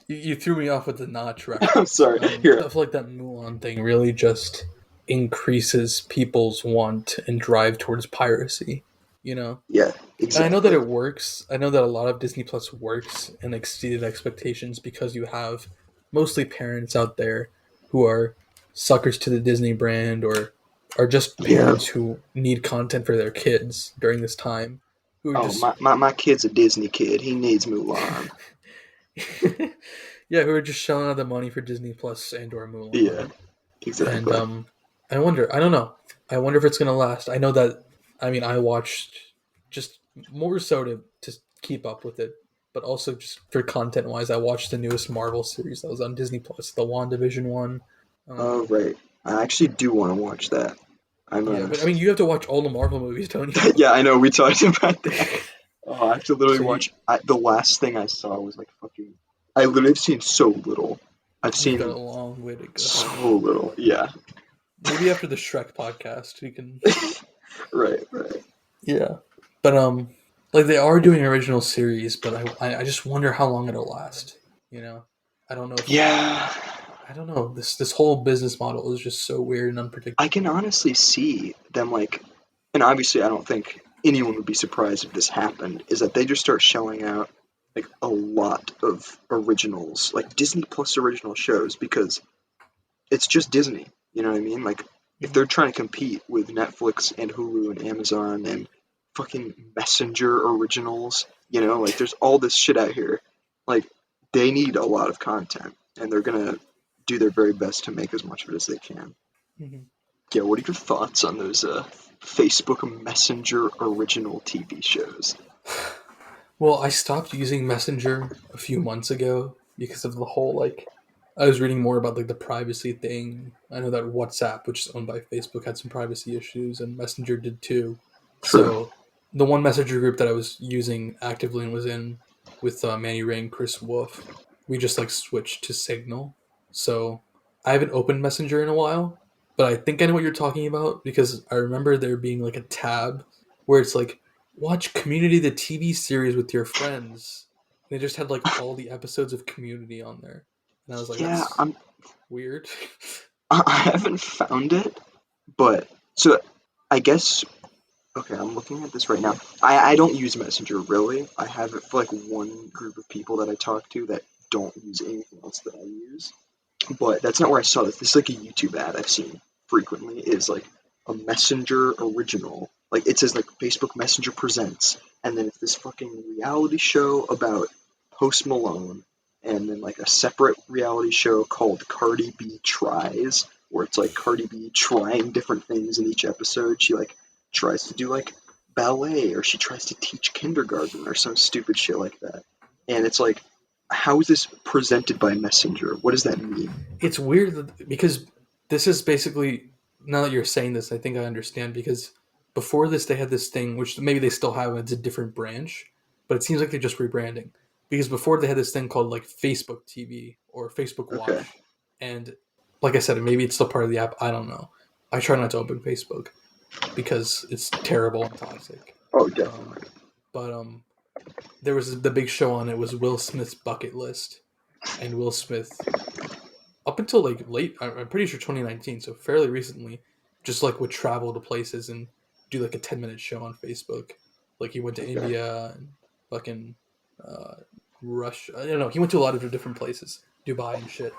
you threw me off with the Notch I'm reference. sorry. Here, Stuff like that Mulan thing really just increases people's want and drive towards piracy. You know, yeah, and I know that exactly. it works. I know that a lot of Disney Plus works and exceeded expectations because you have mostly parents out there who are suckers to the Disney brand, or are just Yeah. parents who need content for their kids during this time. Who are Oh, just my kid's a Disney kid. He needs Mulan. yeah, who are just shelling out the money for Disney Plus and or Yeah, Mulan. And exactly. I wonder. I don't know. I wonder if it's gonna last. I know that. I mean, I watched just more so to keep up with it, but also just for content wise, I watched the newest Marvel series that was on Disney Plus, the WandaVision one. Oh, Um, right. I actually do want to watch that. I'm yeah, but I mean, you have to watch all the Marvel movies, don't you? Yeah, I know. We talked about that. Oh, I have to literally So you watch. The last thing I saw was like fucking. I literally have seen so little. I've you've got a seen long way to go. so little. Yeah. Maybe after the Shrek podcast, we can. Right. Right. Yeah, but like they are doing original series, but I just wonder how long it'll last. You know, I don't know if Yeah. I don't know. This whole business model is just so weird and I unpredictable. can honestly see them like, and obviously I don't think anyone would be surprised if this happened. Is that they just start shelling out like a lot of originals, like Disney Plus original shows, because it's just Disney. You know what I mean? Like, if they're Hmm. trying to compete with Netflix and Hulu and Amazon and fucking Messenger originals, like there's all this shit out here. Like, they need a lot of content, and they're gonna do their very best to make as much of it as they can. Hmm. Yeah, what are your thoughts on those Facebook Messenger original TV shows? Well, I stopped using Messenger a few months ago because of the whole like. I was reading more about like the privacy thing. I know that WhatsApp, which is owned by Facebook, had some privacy issues, and Messenger did too. True. So the one Messenger group that I was using actively and was in with Manny Ray and Chris Wolf, we just like switched to Signal. So I haven't opened Messenger in a while, but I think I know what you're talking about because I remember there being like a tab where it's like watch Community the TV series with your friends. They just had like all the episodes of Community on there, and I was like, Yeah, that's weird. I haven't found it, but so I guess okay, I'm looking at this right now. I don't use Messenger really. I have it for like one group of people that I talk to that don't use anything else that I use. But that's not where I saw this. This is like a YouTube ad I've seen frequently. Is like a Messenger original. Like it says like Facebook Messenger presents, and then it's this fucking reality show about Post Malone, and then like a separate reality show called Cardi B Tries, where it's like Cardi B trying different things in each episode. She like tries to do like ballet, or she tries to teach kindergarten, or some stupid shit like that. And it's like, how is this presented by Messenger? What does that mean? It's weird because this is basically now that you're saying this, I think I understand because before this they had this thing which maybe they still have. It's a different branch, but it seems like they're just rebranding because before they had this thing called like Facebook TV or Facebook Okay. Watch, and like I said, maybe it's still part of the app. I don't know. I try not to open Facebook because it's terrible and toxic. Oh, Um, definitely. but there was the big show on it was Will Smith's Bucket List, and Will Smith up until like late, I'm pretty sure 2019, so fairly recently, just like would travel to places and do like a 10-minute show on Facebook. Like he went to Okay. India and fucking uh, Russia. I don't know. He went to a lot of different places, Dubai and shit,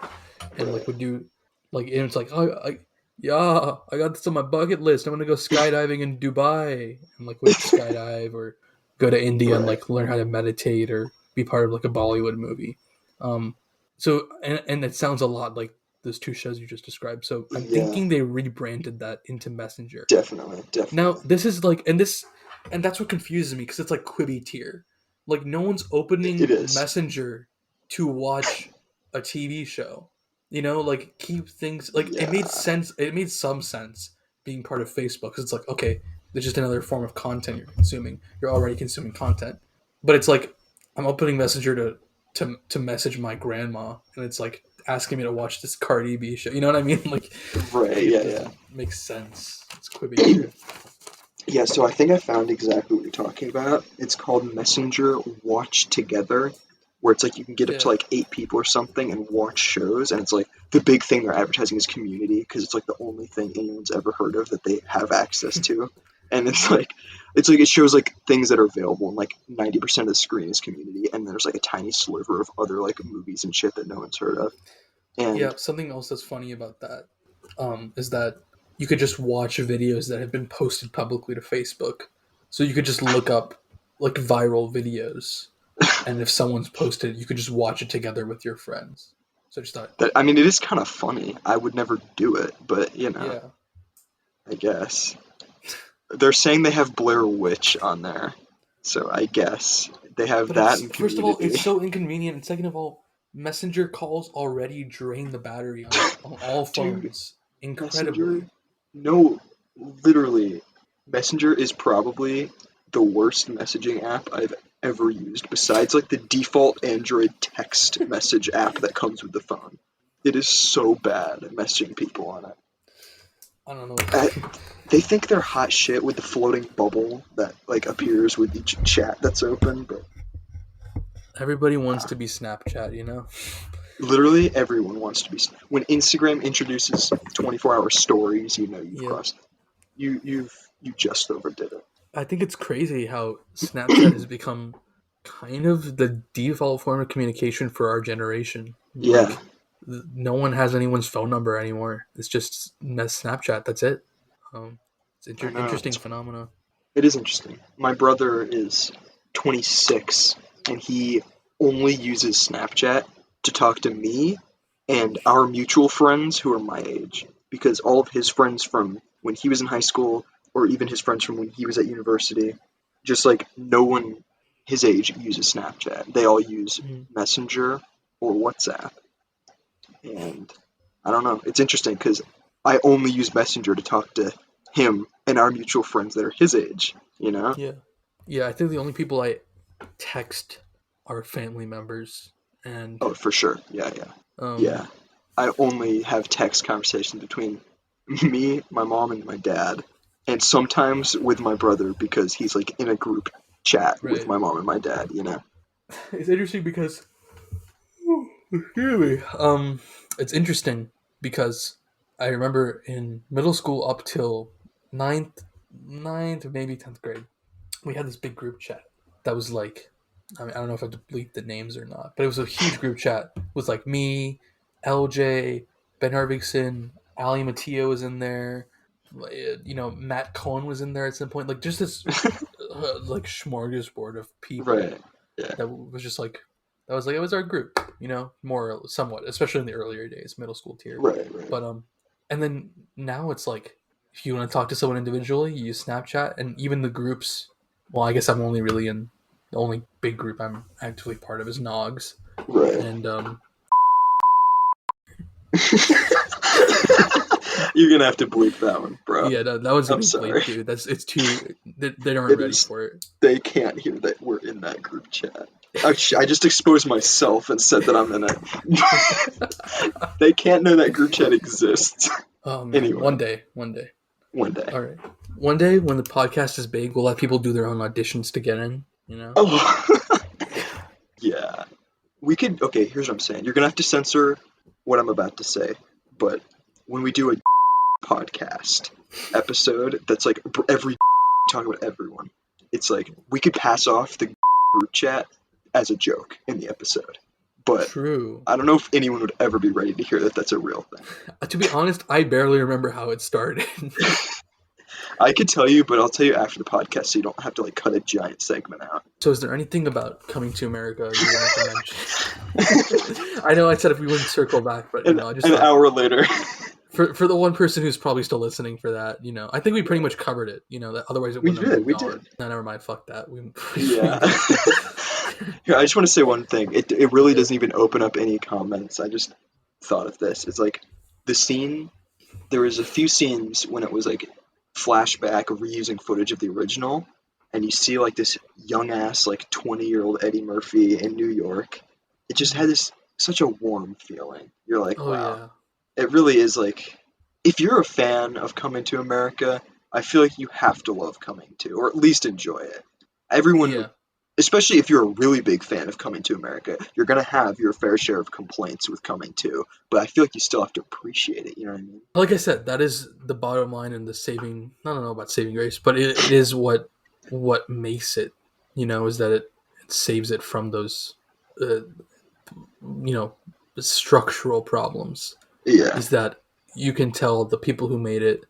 and like Right. would do like and it's like yeah, I got this on my bucket list. I'm gonna go skydiving in Dubai and like would skydive or go to India and Right. like learn how to meditate or be part of like a Bollywood movie. Um, so and it sounds a lot like those two shows you just described. So I'm Yeah. thinking they rebranded that into Messenger. Definitely. Now Definitely. this is like and that's what confuses me because it's like Quibi tier. Like no one's It opening is. Messenger to watch a TV show. You know, like keep things like it made Yeah. sense. It made some sense being part of Facebook because it's like okay, there's just another form of content you're consuming. You're already consuming content, but it's like I'm opening Messenger to message my grandma, and it's like asking me to watch this Cardi B show. You know what I mean? Like Right. it Yeah. Yeah. doesn't make sense. It's Quibi tier. Yeah. So I think I found exactly what you're talking about. It's called Messenger Watch Together, where it's like you can get up to Yeah. like 8 people or something and watch shows, and it's like the big thing they're advertising is Community because it's like the only thing anyone's ever heard of that they have access to. And it's like it shows like things that are available, and like 90% of the screen is Community, and there's like a tiny sliver of other like movies and shit that no one's heard of. And Yeah, something else that's funny about that is that you could just watch videos that have been posted publicly to Facebook. So you could just look up like viral videos, and if someone's posted, you could just watch it together with your friends. So I just thought, I mean, it is kind of funny. I would never do it, but yeah. I guess. They're saying they have Blair Witch on there, so I guess they have But that it's in first of all, Community. it's so inconvenient, and second of all, messenger calls already drain the battery on all Dude, phones incredibly. Messenger? No, literally, Messenger is probably the worst messaging app I've ever used, besides like the default Android text message app that comes with the phone. It is so bad at messaging people on it. I don't know. They think they're hot shit with the floating bubble that like appears with each chat that's open, but Everybody wants to be Snapchat, you know? literally everyone wants to be. When Instagram introduces 24-hour stories, you know you've Yeah. crossed. You just overdid it. I think it's crazy how Snapchat has become kind of the default form of communication for our generation. Yeah. Like, no one has anyone's phone number anymore. It's just Snapchat. That's it. It's I know. interesting phenomena. It is interesting. My brother is 26 and he only uses Snapchat to talk to me and our mutual friends who are my age. Because all of his friends from when he was in high school or even his friends from when he was at university, just like no one his age uses Snapchat. They all use Messenger or WhatsApp. And I don't know. It's interesting because I only use Messenger to talk to him and our mutual friends that are his age, you know? Yeah. Yeah, I think the only people I text are family members. And Oh, for sure. Yeah. I only have text conversations between me, my mom, and my dad. And sometimes with my brother because he's like in a group chat with right. my mom and my dad, you know? It's interesting because excuse me. It's interesting because I remember in middle school up till ninth, or maybe 10th grade, we had this big group chat that was like, I mean, I don't know if I have to bleep the names or not, but it was a huge group chat. It was like me, LJ, Ben Harvigson, Ali Matteo was in there, Matt Cohen was in there at some point. Like just this like smorgasbord of people Right. Yeah. that was just like it was our group, more somewhat, especially in the earlier days, middle school tier. Right. But and then now it's like if you want to talk to someone individually, you use Snapchat, and even the groups. Well, I guess I'm only really in the only big group I'm actively part of is Nogs, Right. and You're gonna have to bleep that one, bro. yeah, that was I'm gonna be sorry. bleep, dude. It's too. They aren't ready for it. They can't hear that we're in that group chat. I just exposed myself and said that I'm in it. They can't know that group chat exists. Oh man, Anyway. one day. One day. All right, one day when the podcast is big, we'll let people do their own auditions to get in. Oh. Yeah. We could. Okay, here's what I'm saying. You're gonna have to censor what I'm about to say, but when we do a podcast episode that's like every talk about everyone, it's like we could pass off the group chat as a joke in the episode. But True. I don't know if anyone would ever be ready to hear that that's a real thing. To be honest, I barely remember how it started. I could tell you, but I'll tell you after the podcast so you don't have to like cut a giant segment out. So is there anything about Coming to America you wanted to mention? I know I said if we wouldn't circle back, but I just an thought, hour later. for the one person who's probably still listening for that, I think we pretty much covered it. That otherwise it wouldn't have moved on. No, never mind. Fuck that. Yeah. Here, I just want to say one thing. It really doesn't even open up any comments. I just thought of this. It's like the scene. There was a few scenes when it was like flashback of reusing footage of the original, and you see like this young ass like 20-year-old Eddie Murphy in New York. It just had such a warm feeling. You're like, oh, wow. Yeah. It really is like, if you're a fan of Coming to America, I feel like you have to love Coming to, or at least enjoy it. Everyone, especially if you're a really big fan of Coming to America, you're going to have your fair share of complaints with Coming to, but I feel like you still have to appreciate it, you know what I mean? Like I said, that is the bottom line and the saving, I don't know about saving grace, but it is what makes it, is that it saves it from those, structural problems. Yeah. Is that you can tell the people who made it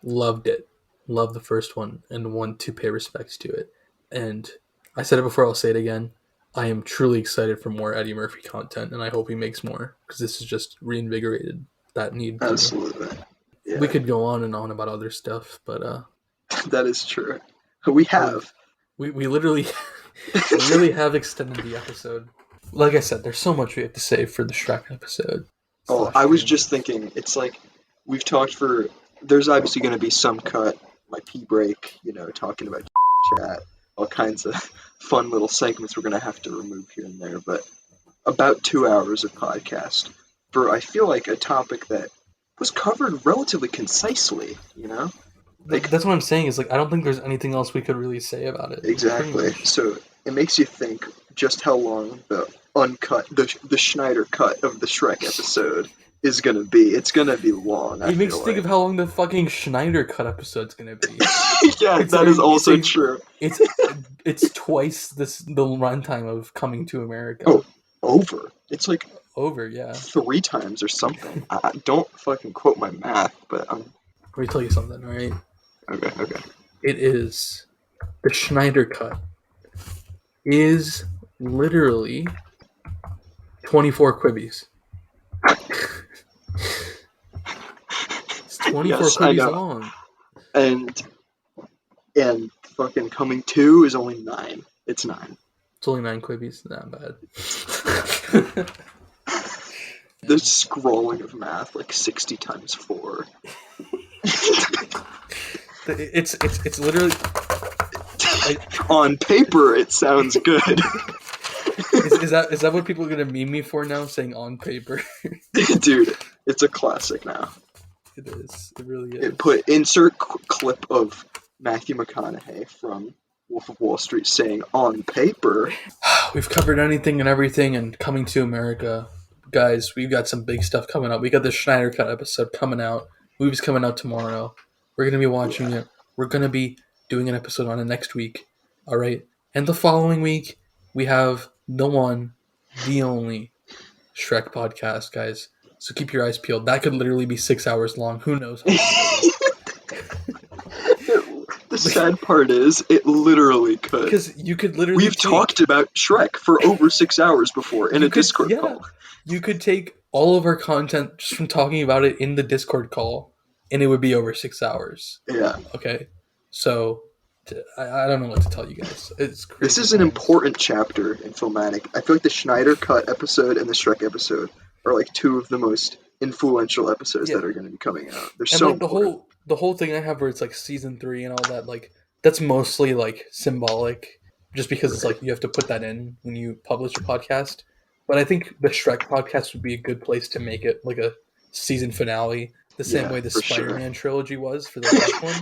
loved it. Loved the first one and want to pay respects to it. And I said it before, I'll say it again. I am truly excited for more Eddie Murphy content, and I hope he makes more, because this has just reinvigorated that need. Absolutely. Yeah. We could go on and on about other stuff, but that is true. We have. We literally we really have extended the episode. Like I said, there's so much we have to say for the Shrek episode. Oh, I was just thinking, it's like, we've talked there's obviously going to be some cut, my pee break, talking about chat, all kinds of fun little segments we're going to have to remove here and there, but about 2 hours of podcast for, I feel like, a topic that was covered relatively concisely, Like, that's what I'm saying, is like, I don't think there's anything else we could really say about it. Exactly. So it makes you think just how long the uncut, the Schneider cut of the Shrek episode is going to be. It's going to be long. It makes you think of how long the fucking Schneider cut episode's going to be. Yeah, that is also true. It's twice the runtime of Coming to America. Oh, over. It's like over, yeah. 3 times or something. I don't fucking quote my math, but Let me tell you something, all right? Okay. It is the Schneider cut is literally 24 quibbies. It's 24 quibbies long. And fucking Coming 2 is only 9. It's 9. It's only 9 quibbies. Not bad. The scrolling of math, like 60 times 4. It's literally... On paper, it sounds good. Is that what people are gonna meme me for now? Saying on paper, dude, it's a classic now. It is. It really is. Insert clip of Matthew McConaughey from Wolf of Wall Street saying on paper. We've covered anything and everything, and Coming to America, guys. We've got some big stuff coming up. We got the Schneider Cut episode coming out. Movie's coming out tomorrow. We're gonna be watching it. We're gonna be doing an episode on it next week. All right, and the following week we have the one, the only Shrek podcast, guys. So keep your eyes peeled. That could literally be 6 hours long. Who knows? The sad part is, it literally could. Because you could literally... We've talked about Shrek for over 6 hours before in a Discord call. You could take all of our content just from talking about it in the Discord call, and it would be over 6 hours. Yeah. Okay? So... I don't know what to tell you guys. It's crazy. This is an important chapter in Filmatic. I feel like the Schneider Cut episode and the Shrek episode are like 2 of the most influential episodes that are going to be coming out. They're so important. The whole thing I have where it's like season 3 and all that, like that's mostly like symbolic, just because it's like you have to put that in when you publish a podcast. But I think the Shrek podcast would be a good place to make it like a season finale. The same way the Spider-Man trilogy was for the last one.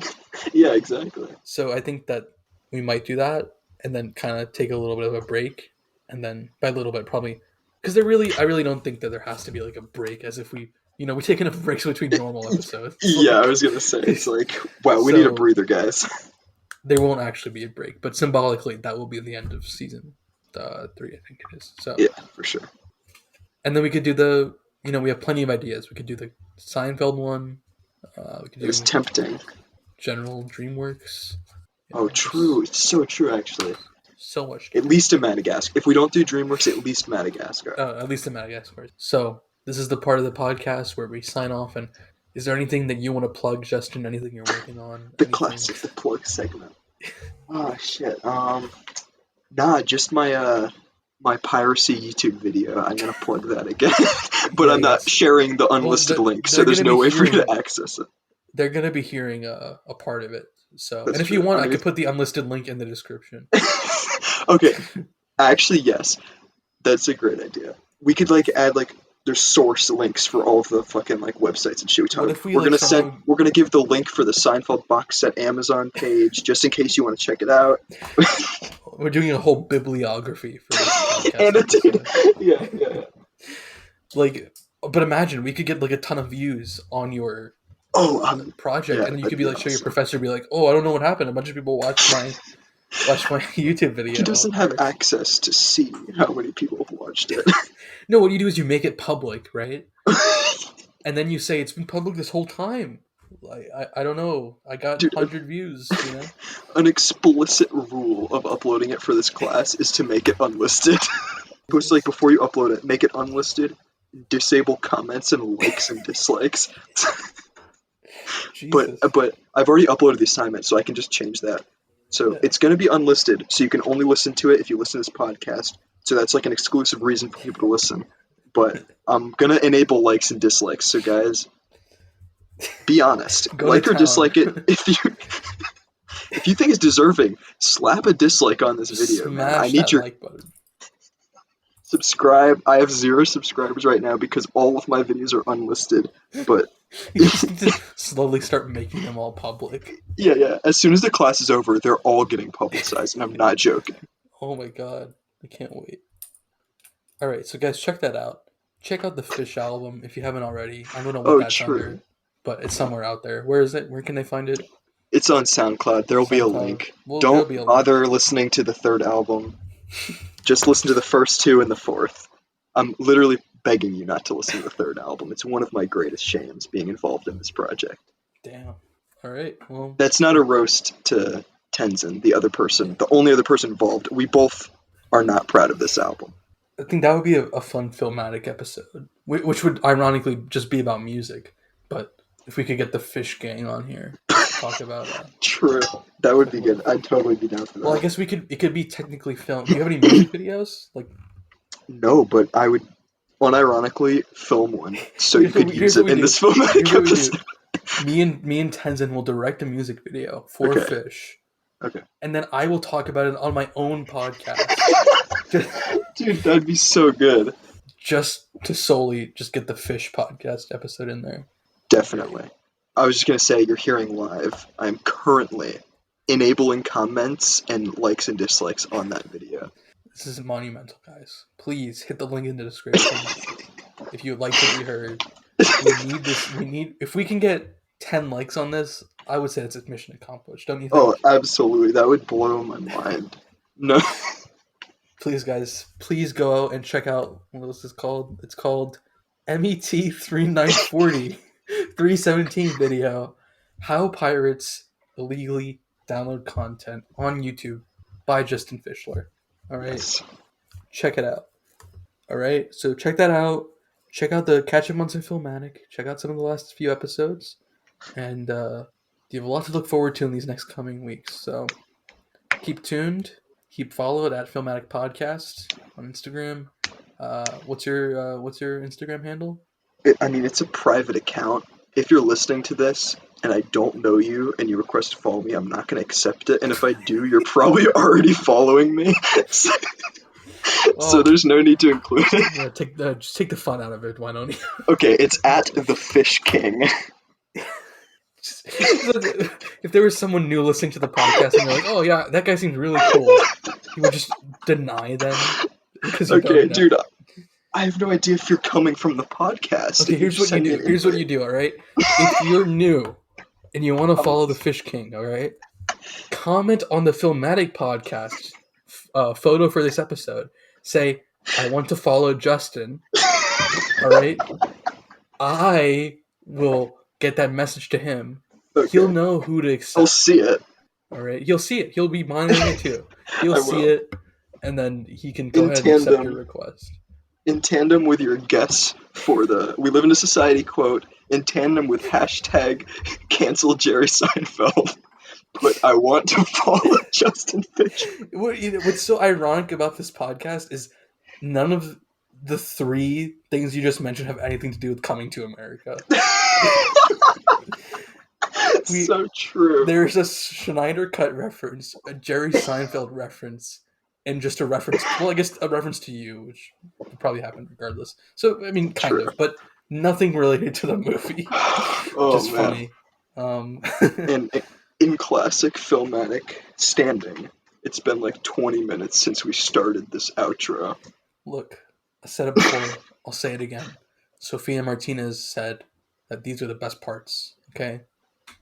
Yeah, exactly. So I think that we might do that, and then kind of take a little bit of a break, and then by a little bit probably, because I really don't think that there has to be like a break, as if we take enough breaks between normal episodes. Yeah, I was gonna say, it's like, wow, we need a breather, guys. There won't actually be a break, but symbolically that will be the end of season 3, I think it is. So yeah, for sure. And then we could do we have plenty of ideas. We could do the Seinfeld one. It was tempting. General DreamWorks. Oh, true. It's so true, actually. So much. At least in Madagascar. If we don't do DreamWorks, at least Madagascar. At least in Madagascar. So this is the part of the podcast where we sign off. And is there anything that you want to plug, Justin? Anything you're working on? The classic, the plug segment. Oh shit. Just my piracy YouTube video. I'm gonna plug that again, but I'm not sharing the unlisted link, so there's no way for you to access it. They're gonna be hearing a part of it. So, and if you want, I could put the unlisted link in the description. Okay, actually, yes, that's a great idea. We could add there's source links for all of the fucking websites and shit we talk about. We're gonna give the link for the Seinfeld Box-Set Amazon page just in case you want to check it out. We're doing a whole bibliography for this podcast. Yeah. But imagine we could get a ton of views on your project, and you could be show your professor, be like, "Oh, I don't know what happened. A bunch of people watched my YouTube video." He doesn't have access to see how many people have watched it. No, what you do is you make it public, right? And then you say it's been public this whole time. I don't know. I got Dude, 100 views, you know? an explicit rule of uploading it for this class is to make it unlisted. Post like before you upload it, make it unlisted, disable comments and likes and dislikes. Jesus. But I've already uploaded the assignment, so I can just change that. So Yeah. it's going to be unlisted, so you can only listen to it if you listen to this podcast. So that's like an exclusive reason for people to listen. But I'm going to enable likes and dislikes. So guys, be honest. Go Like to or town. dislike it. If you think it's deserving, slap a dislike on this video, man. I Smash need that your like button. subscribe. I have 0 subscribers right now because all of my videos are unlisted. But You just need to slowly start making them all public. yeah. As soon as the class is over, they're all getting publicized, and I'm not joking. Oh my god. I can't wait. Alright, so guys, check that out. Check out the Fish album if you haven't already. I don't know what Oh, that's true. under, but it's somewhere out there. Where is it? Where can they find it? It's on SoundCloud. There'll be a SoundCloud. link. Well, there'll Don't be a link. bother listening to the 3rd album. Just listen to the first 2 and the 4th. I'm literally begging you not to listen to the 3rd album. It's one of my greatest shames being involved in this project. Damn. Alright, well. That's not a roast to Tenzin, the only other person involved. We both are not proud of this album. I think that would be a fun filmatic episode, which would ironically just be about music. But if we could get the Fish gang on here, talk about that. True. That would be good. I'd totally be down for that. Well, I guess it could be technically filmed. Do you have any music videos? Like, no, but I would unironically film one so you could use it in this filmatic episode. Me and Tenzin will direct a music video for Fish. Okay. And then I will talk about it on my own podcast. Dude, that'd be so good. Just to solely just get the Fish podcast episode in there. Definitely. I was just going to say, you're hearing live. I'm currently enabling comments and likes and dislikes on that video. This is monumental, guys. Please hit the link in the description if you would like to be heard. We need this. If we can get 10 likes on this, I would say it's a mission accomplished. Don't you think? Oh, absolutely. That would blow my mind. No. Please, guys, please go out and check out what this is called. It's called MET3940 317 video. How pirates illegally download content on YouTube by Justin Fischler. All right. Yes. Check it out. All right. So check that out. Check out the Catch Up Months in Filmatic. Check out some of the last few episodes. And you have a lot to look forward to in these next coming weeks. So keep tuned. Keep followed at Filmatic Podcast on Instagram. What's your Instagram handle? It's a private account. If you're listening to this and I don't know you and you request to follow me, I'm not going to accept it. And if I do, you're probably already following me. So there's no need to include it. Yeah, just take the fun out of it. Why don't you? Okay, it's at the Fish King. If there was someone new listening to the podcast and they're like, "Oh yeah, that guy seems really cool," you would just deny them. Okay, dude, I have no idea if you're coming from the podcast. Okay, here's what you do. Here's what you do. All right, if you're new and you want to follow the Fish King, all right, comment on the Filmatic Podcast photo for this episode. Say, "I want to follow Justin." All right, I will get that message to him. Okay. He'll know who to accept. He'll see it. All right, he'll see it. He'll be monitoring it too. He'll see it, and then he can go ahead and accept your request. In tandem with your guess for the "We Live in a Society" quote, in tandem with hashtag cancel Jerry Seinfeld, but I want to follow Justin Fish. What's so ironic about this podcast is none of the 3 things you just mentioned have anything to do with Coming to America. So true. There's a Schneider Cut reference, a Jerry Seinfeld reference, and just a reference. Well, I guess a reference to you, which probably happened regardless. So I mean, kind of, but nothing related to the movie. Just man. Funny. In classic Filmatic standing, it's been like 20 minutes since we started this outro. Look, I said it before. I'll say it again. Sofia Martinez said that these are the best parts. Okay.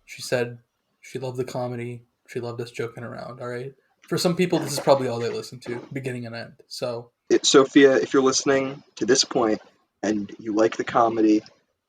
She said she loved the comedy. She loved us joking around, all right? For some people, this is probably all they listen to, beginning and end. So, Sophia, if you're listening to this point and you like the comedy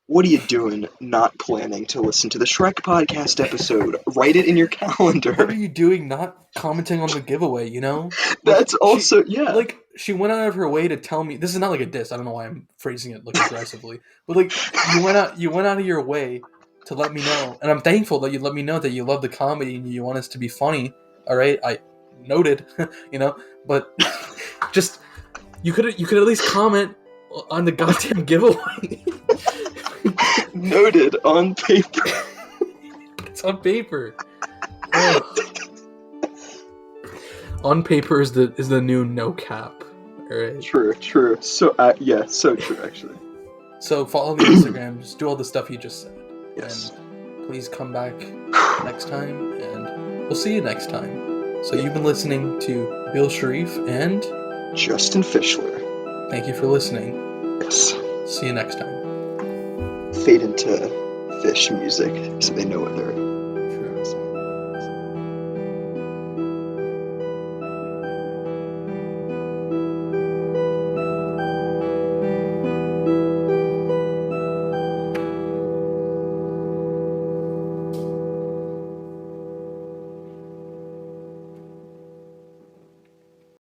What are you doing not planning to listen to the Shrek podcast episode? Write it in your calendar. What are you doing not commenting on the giveaway, you know? That's also, yeah. She went out of her way to tell me, this is not like a diss, I don't know why I'm phrasing it like aggressively, but like you went out of your way to let me know, and I'm thankful that you let me know that you love the comedy and you want us to be funny. All right, I noted, you know, but just you could at least comment on the goddamn giveaway. Noted on paper. It's on paper. On paper is the new no cap. All right. True. So so true actually. So follow the Instagram. Just do all the stuff you just said. Yes. And please come back next time, and we'll see you next time. So you've been listening to Bill Sharif and Justin Fischler. Thank you for listening. Yes. See you next time. Fade into fish music so they know what they're